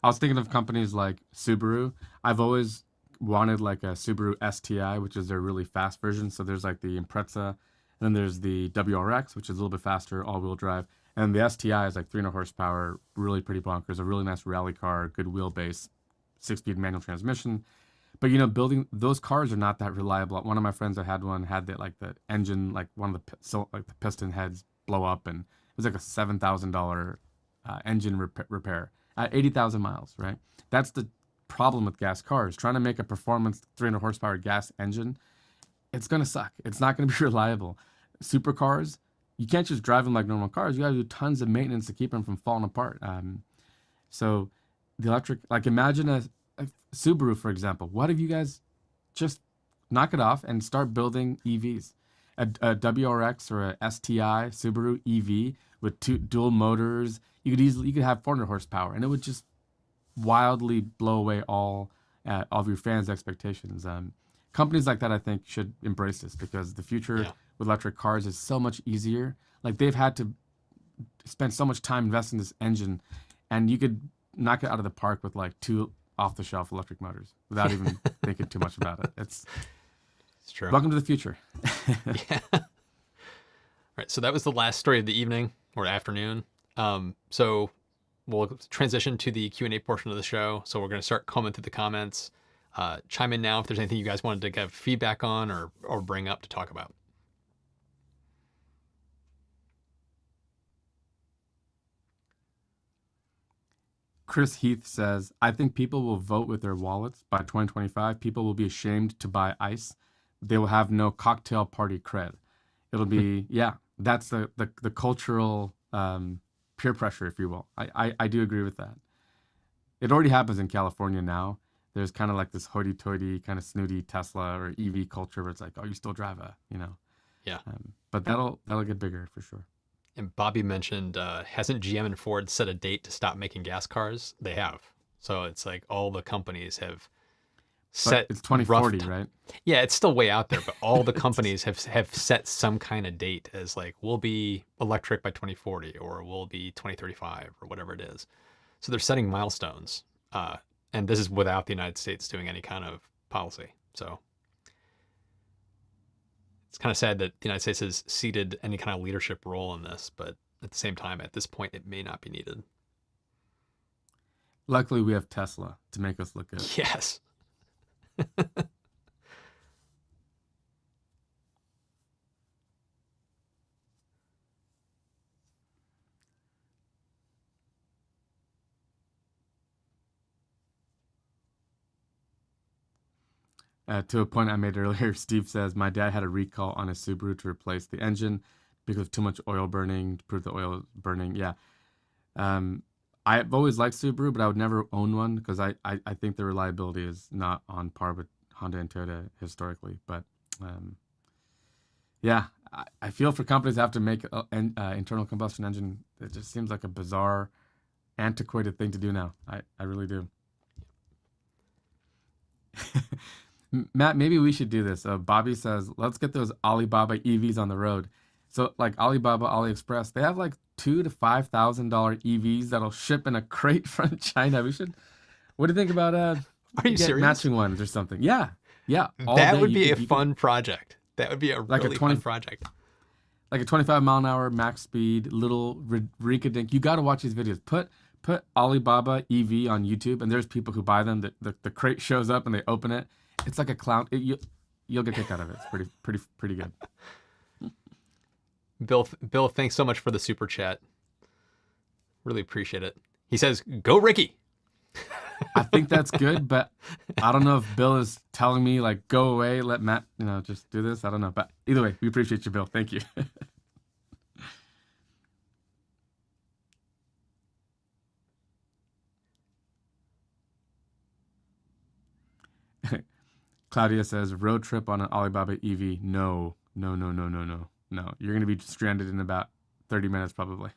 [SPEAKER 2] I was thinking of companies like Subaru. I've always wanted like a Subaru STI, which is their really fast version. So there's like the Impreza, and then there's the WRX, which is a little bit faster, all-wheel drive. And the STI is like 300 horsepower, really pretty bonkers, a really nice rally car, good wheelbase, 6-speed manual transmission. But building those cars are not that reliable. One of my friends that had one had the engine, like one of the piston heads blow up, and it was like a $7,000 engine repair at 80,000 miles. Right, that's the problem with gas cars. Trying to make a performance 300 horsepower gas engine, it's gonna suck. It's not gonna be reliable. Supercars, you can't just drive them like normal cars. You gotta do tons of maintenance to keep them from falling apart. So the electric, like imagine a Subaru, for example. What if you guys just knock it off and start building EVs? A WRX or a STI Subaru EV with two dual motors. You could have 400 horsepower, and it would just wildly blow away all of your fans' expectations. Companies like that, I think, should embrace this because the future
[SPEAKER 1] Yeah.
[SPEAKER 2] with electric cars is so much easier. Like they've had to spend so much time investing in this engine, and you could knock it out of the park with like 2 off-the-shelf electric motors without even thinking too much about it. It's
[SPEAKER 1] It's true.
[SPEAKER 2] welcome to the future.
[SPEAKER 1] Yeah. All right. So that was the last story of the evening or afternoon. So we'll transition to the Q&A portion of the show. So we're going to start coming through the comments. Chime in now if there's anything you guys wanted to give feedback on or bring up to talk about.
[SPEAKER 2] Chris Heath says, I think people will vote with their wallets by 2025. People will be ashamed to buy ice. They will have no cocktail party cred. It'll be, yeah, that's the cultural peer pressure, if you will. I do agree with that. It already happens in California now. There's kind of like this hoity-toity, kind of snooty Tesla or EV culture where it's like, oh, you still drive
[SPEAKER 1] Yeah.
[SPEAKER 2] But that'll get bigger for sure.
[SPEAKER 1] And Bobby mentioned, hasn't GM and Ford set a date to stop making gas cars? They have. So it's like all the companies have
[SPEAKER 2] But
[SPEAKER 1] set
[SPEAKER 2] it's 2040,
[SPEAKER 1] rough
[SPEAKER 2] right?
[SPEAKER 1] Yeah, it's still way out there, but all the companies have set some kind of date as like we'll be electric by 2040 or we'll be 2035 or whatever it is. So they're setting milestones, and this is without the United States doing any kind of policy. So it's kind of sad that the United States has ceded any kind of leadership role in this, but at the same time, at this point, it may not be needed.
[SPEAKER 2] Luckily, we have Tesla to make us look good.
[SPEAKER 1] Yes.
[SPEAKER 2] To a point I made earlier, Steve says, my dad had a recall on his Subaru to replace the engine because of too much oil burning, to prove the oil is burning. Yeah. I've always liked Subaru, but I would never own one because I think the reliability is not on par with Honda and Toyota historically. But yeah, I feel for companies that have to make an internal combustion engine. It just seems like a bizarre, antiquated thing to do now. I really do. Matt, maybe we should do this. Bobby says, let's get those Alibaba EVs on the road. So like Alibaba, AliExpress, they have like $2,000 to $5,000 EVs that'll ship in a crate from China. We should. What do you think about
[SPEAKER 1] Are you serious?
[SPEAKER 2] matching ones or something? Yeah, yeah.
[SPEAKER 1] That would be a fun project. That would be a
[SPEAKER 2] Like a
[SPEAKER 1] really
[SPEAKER 2] 20
[SPEAKER 1] fun project.
[SPEAKER 2] Like a 25 mile an hour max speed, little rink-a-dink. You got to watch these videos. Put Alibaba EV on YouTube, and there's people who buy them. The crate shows up and they open it. It's like a clown. You'll get kicked out of it. It's pretty good.
[SPEAKER 1] Bill, thanks so much for the super chat. Really appreciate it. He says, "Go Ricky."
[SPEAKER 2] I think that's good, but I don't know if Bill is telling me like go away, let Matt, just do this. I don't know, but either way, we appreciate you, Bill. Thank you. Claudia says road trip on an Alibaba EV. No, no, no, no, no, no, no. You're gonna be stranded in about 30 minutes probably.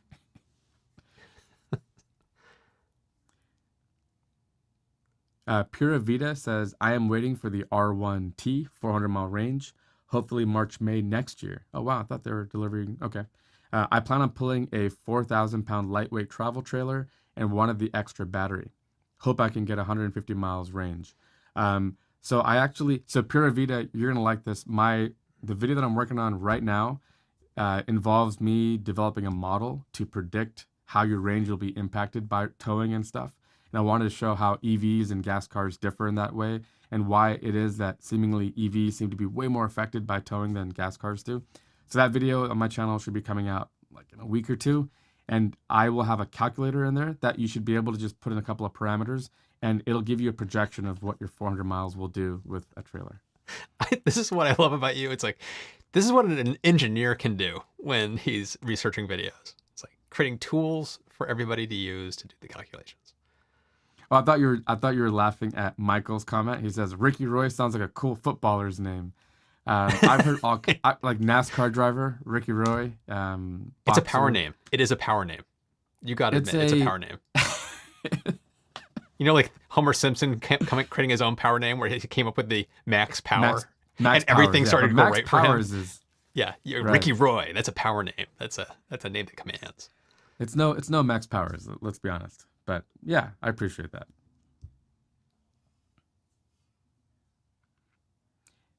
[SPEAKER 2] Pura Vida says, I am waiting for the R1T 400-mile range, hopefully March, May next year. Oh, wow. I thought they were delivering. Okay. I plan on pulling a 4,000-pound lightweight travel trailer and wanted the extra battery. Hope I can get 150 miles range. So Pura Vida, you're going to like this. The video that I'm working on right now involves me developing a model to predict how your range will be impacted by towing and stuff. And I wanted to show how EVs and gas cars differ in that way and why it is that seemingly EVs seem to be way more affected by towing than gas cars do. So that video on my channel should be coming out like in a week or two. And I will have a calculator in there that you should be able to just put in a couple of parameters and it'll give you a projection of what your 400 miles will do with a trailer.
[SPEAKER 1] This is what I love about you. It's like, this is what an engineer can do when he's researching videos. It's like creating tools for everybody to use to do the calculations.
[SPEAKER 2] Oh, I thought you were laughing at Michael's comment. He says Ricky Roy sounds like a cool footballer's name. I've heard like NASCAR driver Ricky Roy.
[SPEAKER 1] It's a power name. It is a power name. You got to admit, it's a power name. Like Homer Simpson creating his own power name, where he came up with the Max Power,
[SPEAKER 2] Max
[SPEAKER 1] and everything
[SPEAKER 2] Powers,
[SPEAKER 1] started to go
[SPEAKER 2] Max
[SPEAKER 1] right
[SPEAKER 2] Powers
[SPEAKER 1] for him.
[SPEAKER 2] Is
[SPEAKER 1] right. Ricky Roy. That's a power name. That's a name that commands.
[SPEAKER 2] It's no Max Powers. Let's be honest. But yeah, I appreciate that.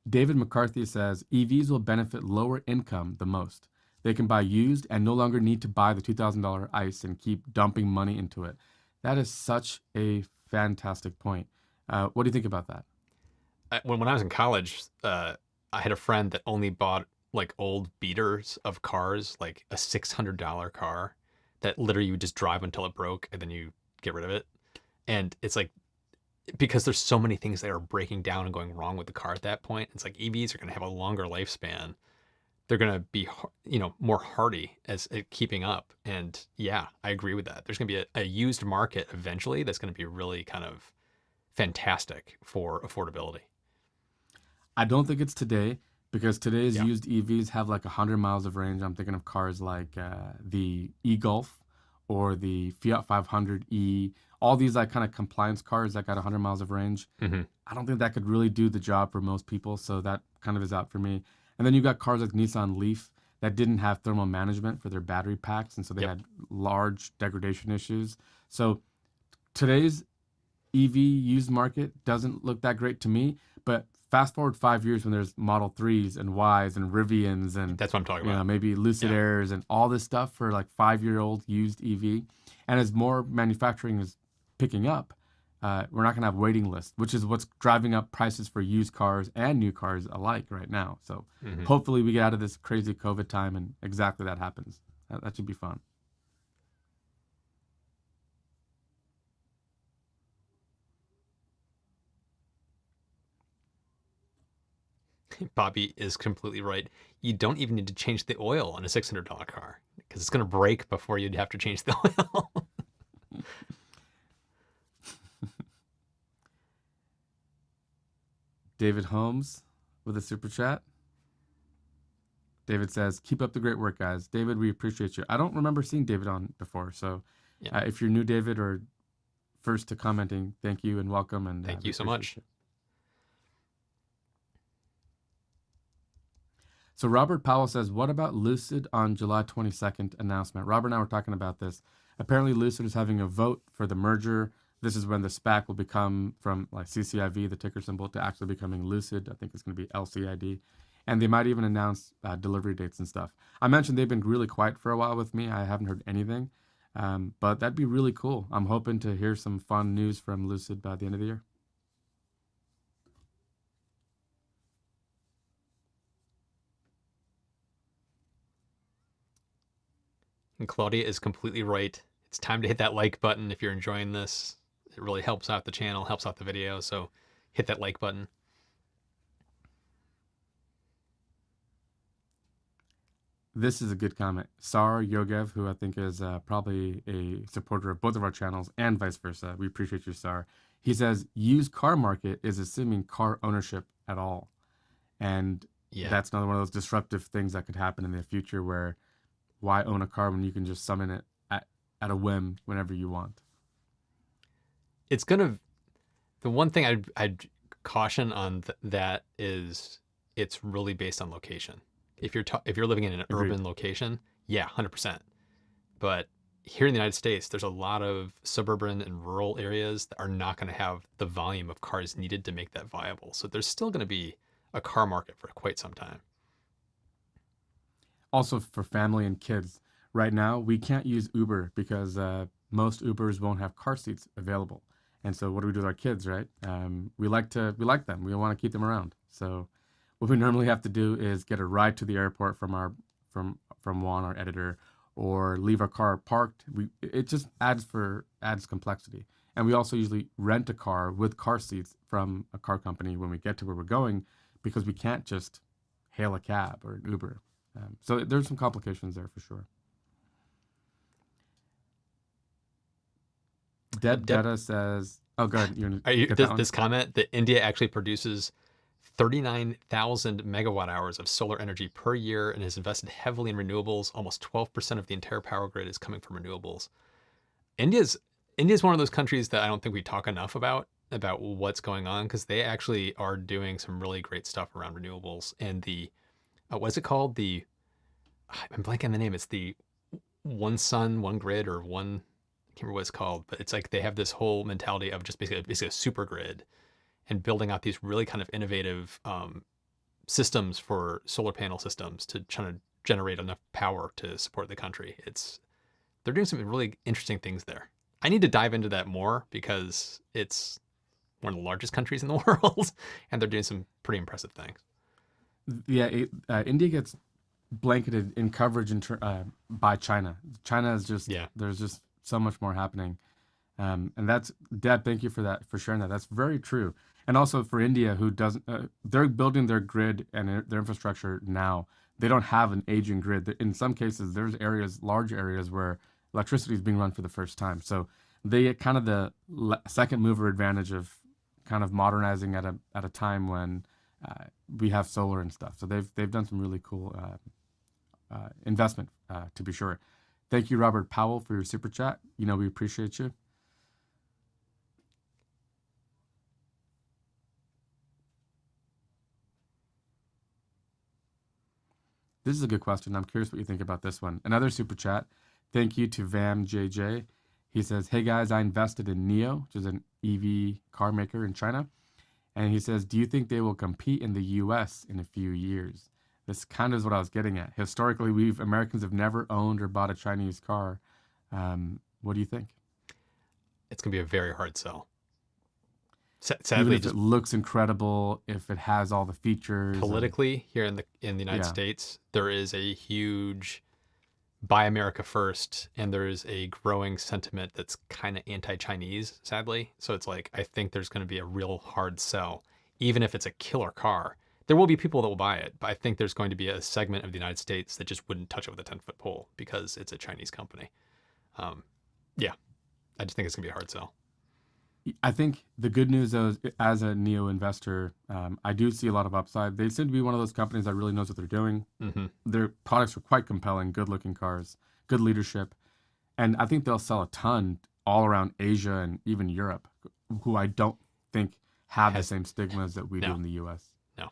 [SPEAKER 2] David McCarthy says EVs will benefit lower income the most. They can buy used and no longer need to buy the $2,000 ICE and keep dumping money into it. That is such a fantastic point. What do you think about that?
[SPEAKER 1] When I was in college, I had a friend that only bought like old beaters of cars, like a $600 car that literally you would just drive until it broke and then you get rid of it. And it's like, because there's so many things that are breaking down and going wrong with the car at that point, it's like EVs are going to have a longer lifespan. They're going to be, more hardy as keeping up. And yeah, I agree with that. There's going to be a used market eventually that's going to be really kind of fantastic for affordability.
[SPEAKER 2] I don't think it's today, because today's used EVs have like 100 miles of range. I'm thinking of cars like the e-Golf or the Fiat 500e, all these like kind of compliance cars that got 100 miles of range.
[SPEAKER 1] Mm-hmm.
[SPEAKER 2] I don't think that could really do the job for most people, so that kind of is out for me. And then you got cars like Nissan Leaf that didn't have thermal management for their battery packs, and so they had large degradation issues. So today's EV used market doesn't look that great to me, but fast forward 5 years when there's Model 3s and Ys and Rivians and
[SPEAKER 1] that's what I'm talking about.
[SPEAKER 2] Maybe Lucid Airs and all this stuff for like 5-year-old used EV. And as more manufacturing is picking up, we're not going to have waiting lists, which is what's driving up prices for used cars and new cars alike right now. So hopefully we get out of this crazy COVID time and exactly that happens. That should be fun.
[SPEAKER 1] Bobby is completely right. You don't even need to change the oil on a $600 car because it's going to break before you'd have to change the oil.
[SPEAKER 2] David Holmes with a super chat. David says, keep up the great work, guys. David, we appreciate you. I don't remember seeing David on before. So if you're new, David, or first to commenting, thank you and welcome. And
[SPEAKER 1] thank you so much.
[SPEAKER 2] So Robert Powell says, what about Lucid on July 22nd announcement? Robert and I were talking about this. Apparently Lucid is having a vote for the merger. This is when the SPAC will become from like CCIV, the ticker symbol, to actually becoming Lucid. I think it's going to be LCID. And they might even announce delivery dates and stuff. I mentioned they've been really quiet for a while with me. I haven't heard anything, but that'd be really cool. I'm hoping to hear some fun news from Lucid by the end of the year.
[SPEAKER 1] And Claudia is completely right. It's time to hit that like button if you're enjoying this. It really helps out the channel, helps out the video. So hit that like button.
[SPEAKER 2] This is a good comment. Sar Yogev, who I think is probably a supporter of both of our channels and vice versa. We appreciate you, Sar. He says, used car market is assuming car ownership at all. And
[SPEAKER 1] Yeah.
[SPEAKER 2] that's another one of those disruptive things that could happen in the future where why own a car when you can just summon it at a whim whenever you want?
[SPEAKER 1] It's going to, the one thing I'd caution on that is it's really based on location. If you're living in an
[SPEAKER 2] Agreed.
[SPEAKER 1] urban location, yeah, 100%. But here in the United States, there's a lot of suburban and rural areas that are not going to have the volume of cars needed to make that viable. So there's still going to be a car market for quite some time.
[SPEAKER 2] Also for family and kids. Right now, we can't use Uber because most Ubers won't have car seats available. And so, what do we do with our kids, right? We like them. We want to keep them around. So, what we normally have to do is get a ride to the airport from Juan, our editor, or leave our car parked. It just adds complexity. And we also usually rent a car with car seats from a car company when we get to where we're going, because we can't just hail a cab or an Uber. So there's some complications there for sure. Deb Detta says, "Oh, go ahead. You're
[SPEAKER 1] Are you,
[SPEAKER 2] get that one?
[SPEAKER 1] this comment that India actually produces 39,000 megawatt hours of solar energy per year and has invested heavily in renewables. Almost 12% of the entire power grid is coming from renewables. India's one of those countries that I don't think we talk enough about what's going on, because they actually are doing some really great stuff around renewables. And the what's it called? I'm blanking on the name. It's the one sun, one grid, or one, I can't remember what it's called, but it's like they have this whole mentality of just basically a super grid and building out these really kind of innovative systems for solar panel systems to try to generate enough power to support the country. They're doing some really interesting things there. I need to dive into that more because it's one of the largest countries in the world, and they're doing some pretty impressive things.
[SPEAKER 2] Yeah, India gets blanketed in coverage by China. China is just There's just so much more happening, and that's Deb. Thank you for sharing that. That's very true. And also for India, who doesn't, they're building their grid and their infrastructure now. They don't have an aging grid. In some cases, there's large areas where electricity is being run for the first time. So they get kind of the second mover advantage of kind of modernizing at a time when we have solar and stuff. So they've done some really cool investment, to be sure. Thank you, Robert Powell, for your super chat. We appreciate you. This is a good question. I'm curious what you think about this one. Another super chat. Thank you to VamJJ. He says, "Hey guys, I invested in NIO, which is an EV car maker in China." And he says, "Do you think they will compete in the US in a few years?" This kind of is what I was getting at. Historically, Americans have never owned or bought a Chinese car. What do you think?
[SPEAKER 1] It's going to be a very hard sell.
[SPEAKER 2] Even
[SPEAKER 1] Sadly,
[SPEAKER 2] if it looks incredible, if it has all the features.
[SPEAKER 1] Politically, here in the United States, there is a huge buy America first, and there is a growing sentiment that's kind of anti-Chinese, sadly. So it's like, I think there's going to be a real hard sell, even if it's a killer car. There will be people that will buy it, but I think there's going to be a segment of the United States that just wouldn't touch it with a 10-foot pole because it's a Chinese company. Yeah, I just think it's going to be a hard sell.
[SPEAKER 2] I think the good news is, as a NIO investor, I do see a lot of upside. They seem to be one of those companies that really knows what they're doing.
[SPEAKER 1] Mm-hmm.
[SPEAKER 2] Their products are quite compelling, good-looking cars, good leadership, and I think they'll sell a ton all around Asia and even Europe, who I don't think have the same stigmas that we do in the U.S.
[SPEAKER 1] No.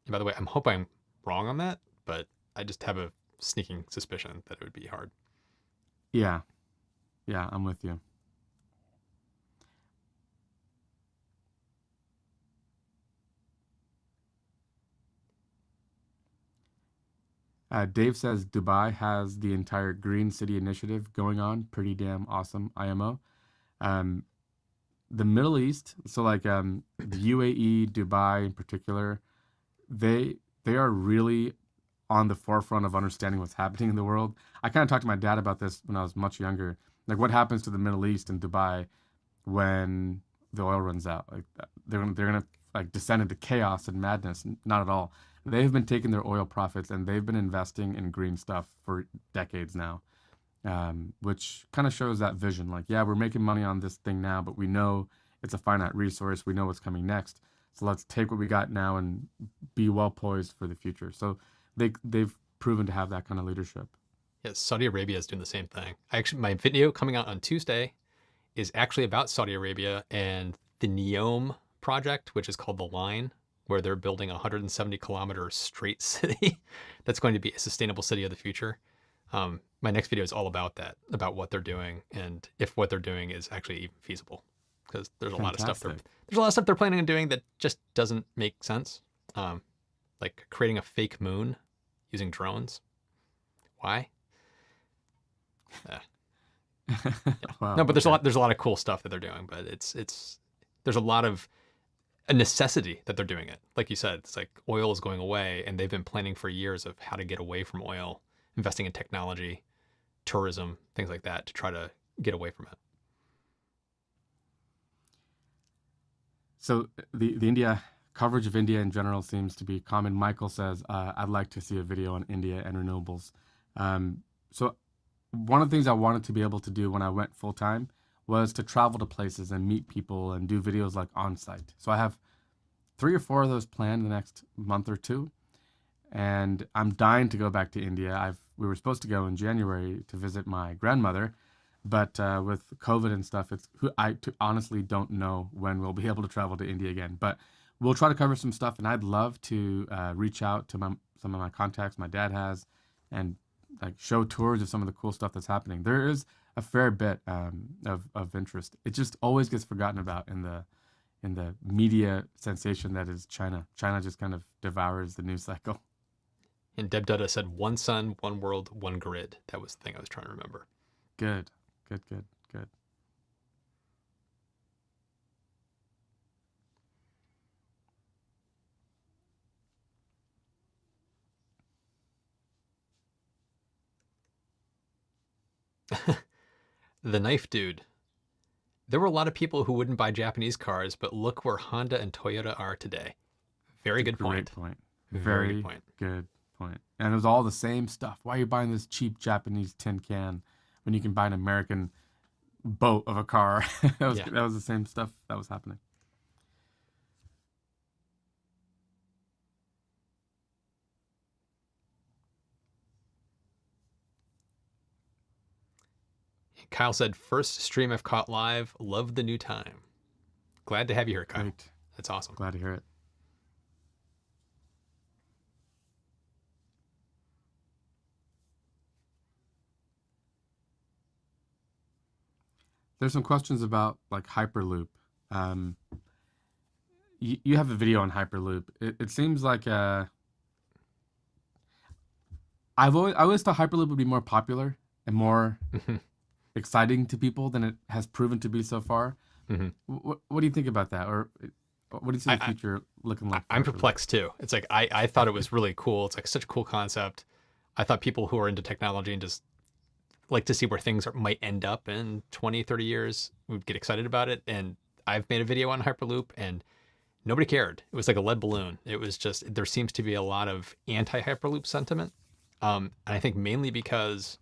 [SPEAKER 1] And by the way, I'm hoping I'm wrong on that, but I just have a sneaking suspicion that it would be hard.
[SPEAKER 2] Yeah, I'm with you. Dave says Dubai has the entire Green City Initiative going on. Pretty damn awesome, IMO. The Middle East, so like the UAE, Dubai in particular, they they are really on the forefront of understanding what's happening in the world. I kind of talked to my dad about this when I was much younger. Like, what happens to the Middle East and Dubai when the oil runs out? Like, they're gonna like descend into chaos and madness. Not at all. They've been taking their oil profits and they've been investing in green stuff for decades now, which kind of shows that vision. Like, yeah, we're making money on this thing now, but we know it's a finite resource. We know what's coming next. So let's take what we got now and be well poised for the future. So they've proven to have that kind of leadership.
[SPEAKER 1] Yes, Saudi Arabia is doing the same thing. Actually, my video coming out on Tuesday is actually about Saudi Arabia and the NEOM project, which is called The Line, where they're building a 170-kilometer straight city that's going to be a sustainable city of the future. My next video is all about that, about what they're doing and if what they're doing is actually even feasible. Because there's a lot of stuff they're planning on doing that just doesn't make sense. Like creating a fake moon using drones. Why?
[SPEAKER 2] Wow,
[SPEAKER 1] no, but there's a lot of cool stuff that they're doing, but there's a lot of a necessity that they're doing it. Like you said, it's like oil is going away and they've been planning for years of how to get away from oil, investing in technology, tourism, things like that to try to get away from it.
[SPEAKER 2] So the India coverage of India in general seems to be common. Michael says, I'd like to see a video on India and renewables. So one of the things I wanted to be able to do when I went full time was to travel to places and meet people and do videos like on site. So I have 3 or 4 of those planned in the next month or 2. And I'm dying to go back to India. We were supposed to go in January to visit my grandmother, but with COVID and stuff, I honestly don't know when we'll be able to travel to India again. But we'll try to cover some stuff, and I'd love to reach out to some of my contacts my dad has, and like show tours of some of the cool stuff that's happening. There is a fair bit of interest. It just always gets forgotten about in the media sensation that is China. China just kind of devours the news cycle.
[SPEAKER 1] And Deb Dutta said, "One sun, one world, one grid." That was the thing I was trying to remember.
[SPEAKER 2] Good.
[SPEAKER 1] The Knife Dude. There were a lot of people who wouldn't buy Japanese cars, but look where Honda and Toyota are today. Very good point.
[SPEAKER 2] Great point. Very good point. And it was all the same stuff. Why are you buying this cheap Japanese tin can when you can buy an American boat of a car? That was the same stuff that was happening.
[SPEAKER 1] Kyle said, "First stream I've caught live. Love the new time." Glad to have you here, Kyle.
[SPEAKER 2] Great.
[SPEAKER 1] That's awesome.
[SPEAKER 2] Glad to hear it. There's some questions about like Hyperloop. You have a video on Hyperloop. It seems like I always thought Hyperloop would be more popular and more exciting to people than it has proven to be so far. What do you think about that, or what do you see the future looking like?
[SPEAKER 1] I'm perplexed too. It's like I thought it was really cool. It's like such a cool concept. I thought people who are into technology and just like to see where things might end up in 20, 30 years would get excited about it. And I've made a video on Hyperloop and nobody cared. It was like a lead balloon. It was just, there seems to be a lot of anti-Hyperloop sentiment. And I think mainly because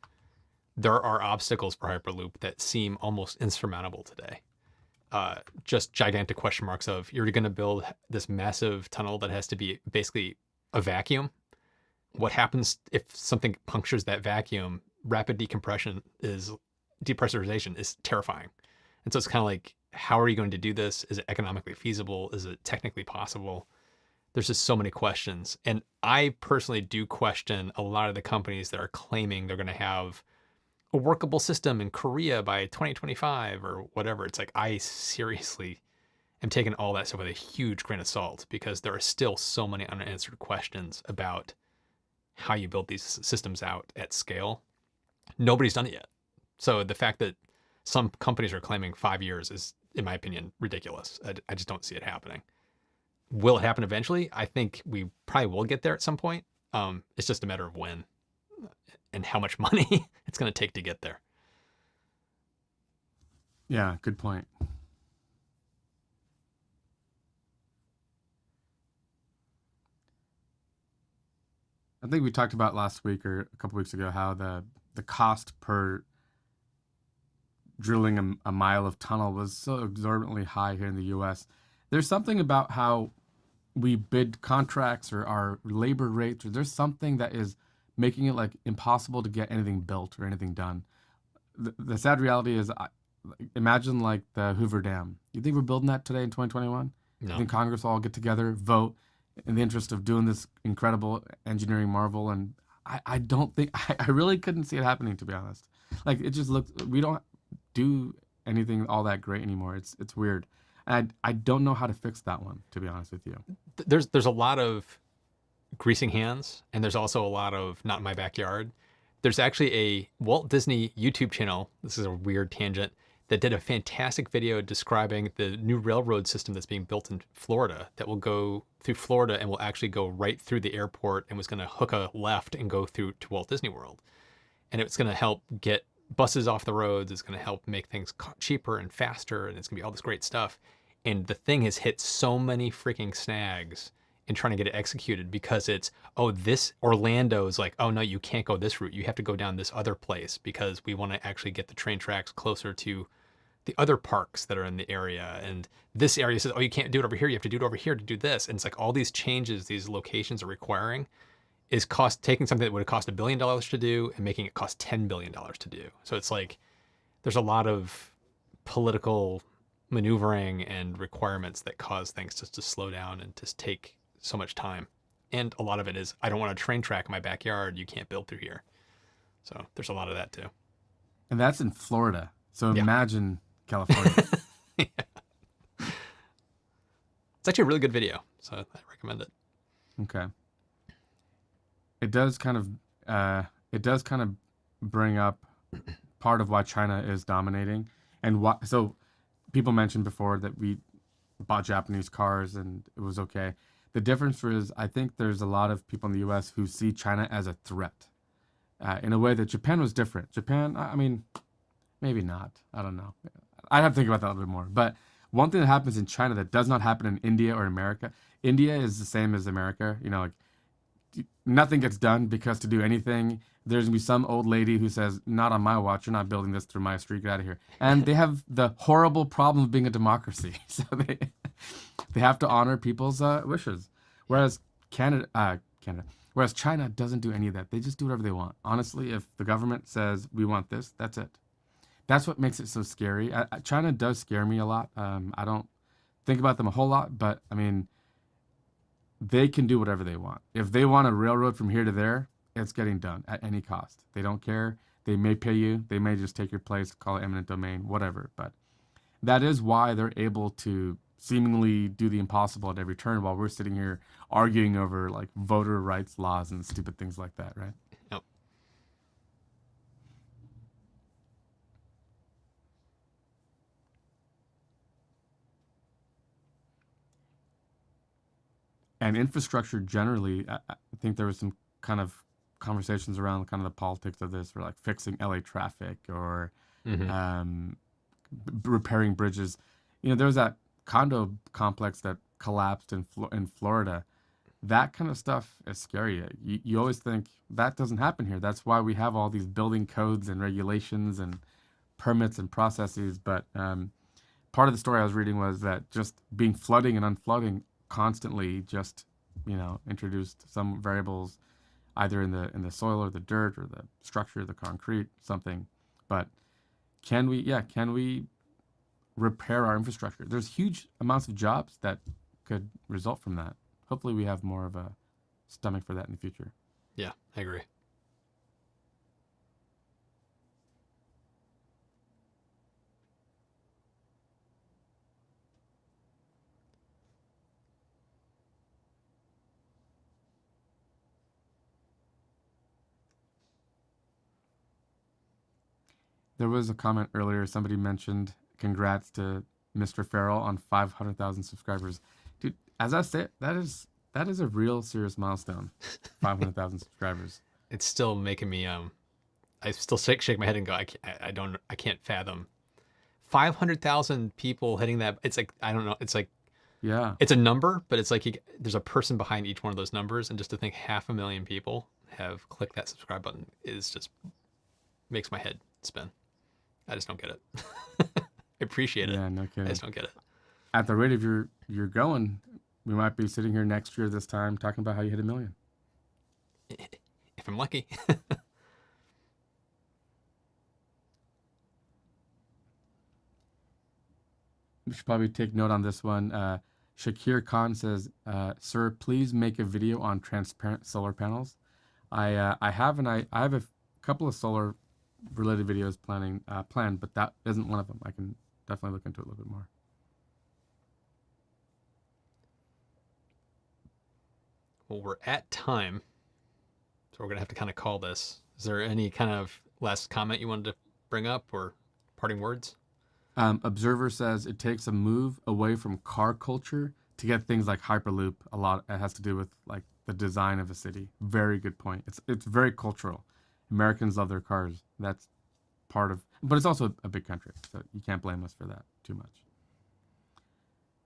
[SPEAKER 1] there are obstacles for Hyperloop that seem almost insurmountable today. Just gigantic question marks of, you're going to build this massive tunnel that has to be basically a vacuum. What happens if something punctures that vacuum? Rapid depressurization is terrifying. And so it's kind of like, how are you going to do this? Is it economically feasible? Is it technically possible? There's just so many questions. And I personally do question a lot of the companies that are claiming they're going to have a workable system in Korea by 2025 or whatever. It's like, I seriously am taking all that stuff with a huge grain of salt, because there are still so many unanswered questions about how you build these systems out at scale. Nobody's done it yet. So the fact that some companies are claiming 5 years is, in my opinion, ridiculous. I just don't see it happening. will it happen eventually? I think we probably will get there at some point. It's just a matter of when and how much money it's going to take to get there.
[SPEAKER 2] Yeah, good point. I think we talked about last week or a couple weeks ago how the cost per drilling a mile of tunnel was so exorbitantly high here in the U.S. There's something about how we bid contracts or our labor rates, or there's something that is making it like impossible to get anything built or anything done. The sad reality is, imagine like the Hoover Dam. You think we're building that today in 2021? You
[SPEAKER 1] No.
[SPEAKER 2] think Congress will all get together, vote in the interest of doing this incredible engineering marvel? And I don't think, I really couldn't see it happening, to be honest. Like, it just looks, we don't do anything all that great anymore. It's weird. And I don't know how to fix that one, to be honest with you.
[SPEAKER 1] There's a lot of greasing hands, and there's also a lot of not in my backyard. There's actually a Walt Disney YouTube channel. This is a weird tangent that did a fantastic video describing the new railroad system that's being built in Florida that will go through Florida and will actually go right through the airport and was going to hook a left and go through to Walt Disney World. And it's going to help get buses off the roads. It's going to help make things cheaper and faster. And it's going to be all this great stuff. And the thing has hit so many freaking snags in trying to get it executed because it's, oh, this Orlando is like, oh, no, you can't go this route. You have to go down this other place because we want to actually get the train tracks closer to the other parks that are in the area. And this area says, oh, you can't do it over here. You have to do it over here to do this. And it's like all these changes these locations are requiring is taking something that would have cost $1 billion to do and making it cost $10 billion to do. So it's like there's a lot of political maneuvering and requirements that cause things just to slow down and just take so much time. And a lot of it is, I don't want a train track in my backyard. You can't build through here. So there's a lot of that too.
[SPEAKER 2] And that's in Florida. So
[SPEAKER 1] Yeah.
[SPEAKER 2] imagine California.
[SPEAKER 1] Yeah. It's actually a really good video. So I recommend it.
[SPEAKER 2] Okay. It does kind of bring up part of why China is dominating and why. So people mentioned before that we bought Japanese cars and it was okay. The difference is I think there's a lot of people in the U.S. who see China as a threat in a way that Japan was different. Japan, I mean, maybe not. I don't know. I'd have to think about that a little bit more. But one thing that happens in China that does not happen in India or America, India is the same as America. You know, like nothing gets done because to do anything, there's gonna be some old lady who says, "Not on my watch. You're not building this through my street. Get out of here." And they have the horrible problem of being a democracy, so they have to honor people's wishes. Whereas whereas China doesn't do any of that. They just do whatever they want. Honestly, if the government says we want this, that's it. That's what makes it so scary. China does scare me a lot. I don't think about them a whole lot, but I mean, they can do whatever they want. If they want a railroad from here to there, it's getting done at any cost. They don't care. They may pay you. They may just take your place, call it eminent domain, whatever. But that is why they're able to seemingly do the impossible at every turn while we're sitting here arguing over like voter rights laws and stupid things like that, right?
[SPEAKER 1] Yep.
[SPEAKER 2] And infrastructure generally, I think there was some kind of conversations around kind of the politics of this, or like fixing LA traffic or
[SPEAKER 1] Mm-hmm.
[SPEAKER 2] um, repairing bridges. You know, there was that condo complex that collapsed in Florida. That kind of stuff is scary. You always think that doesn't happen here. That's why we have all these building codes and regulations and permits and processes. But part of the story I was reading was that just being flooding and unflooding constantly just, you know, introduced some variables either in the soil or the dirt or the structure, the concrete, something. But can we repair our infrastructure? There's huge amounts of jobs that could result from that. Hopefully we have more of a stomach for that in the future.
[SPEAKER 1] Yeah, I agree.
[SPEAKER 2] There was a comment earlier. Somebody mentioned congrats to Mr. Farrell on 500,000 subscribers. Dude, as I say, that is a real serious milestone. 500,000 subscribers.
[SPEAKER 1] It's still making me I still shake my head and go, I can't fathom 500,000 people hitting that. It's like, I don't know. It's like,
[SPEAKER 2] Yeah.
[SPEAKER 1] it's a number, but it's like there's a person behind each one of those numbers. And just to think 500,000 people have clicked that subscribe button is just makes my head spin. I just don't get it. I appreciate it.
[SPEAKER 2] Yeah, no
[SPEAKER 1] I
[SPEAKER 2] kidding.
[SPEAKER 1] just don't get it.
[SPEAKER 2] At the rate of you're going, we might be sitting here next year this time talking about how you hit 1 million.
[SPEAKER 1] If I'm lucky.
[SPEAKER 2] We should probably take note on this one. Shakir Khan says, "Sir, please make a video on transparent solar panels." I have a couple of solar related videos planned, but that isn't one of them. I can definitely look into it a little bit more.
[SPEAKER 1] Well, we're at time, so we're gonna have to kind of call this. Is there any kind of last comment you wanted to bring up or parting words?
[SPEAKER 2] Observer says it takes a move away from car culture to get things like Hyperloop. A lot it has to do with like the design of a city. Very good point. It's very cultural. Americans love their cars. That's part of, but it's also a big country, so you can't blame us for that too much.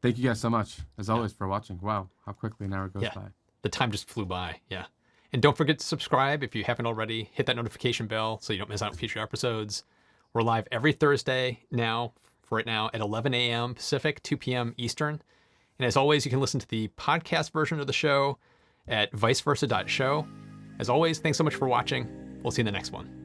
[SPEAKER 2] Thank you guys so much, as always, for watching. Wow, how quickly an hour goes by.
[SPEAKER 1] The time just flew by. Yeah. And don't forget to subscribe if you haven't already. Hit that notification bell so you don't miss out on future episodes. We're live every Thursday now, for right now, at 11 a.m. Pacific, 2 p.m. Eastern. And as always, you can listen to the podcast version of the show at viceversa.show. As always, thanks so much for watching. We'll see you in the next one.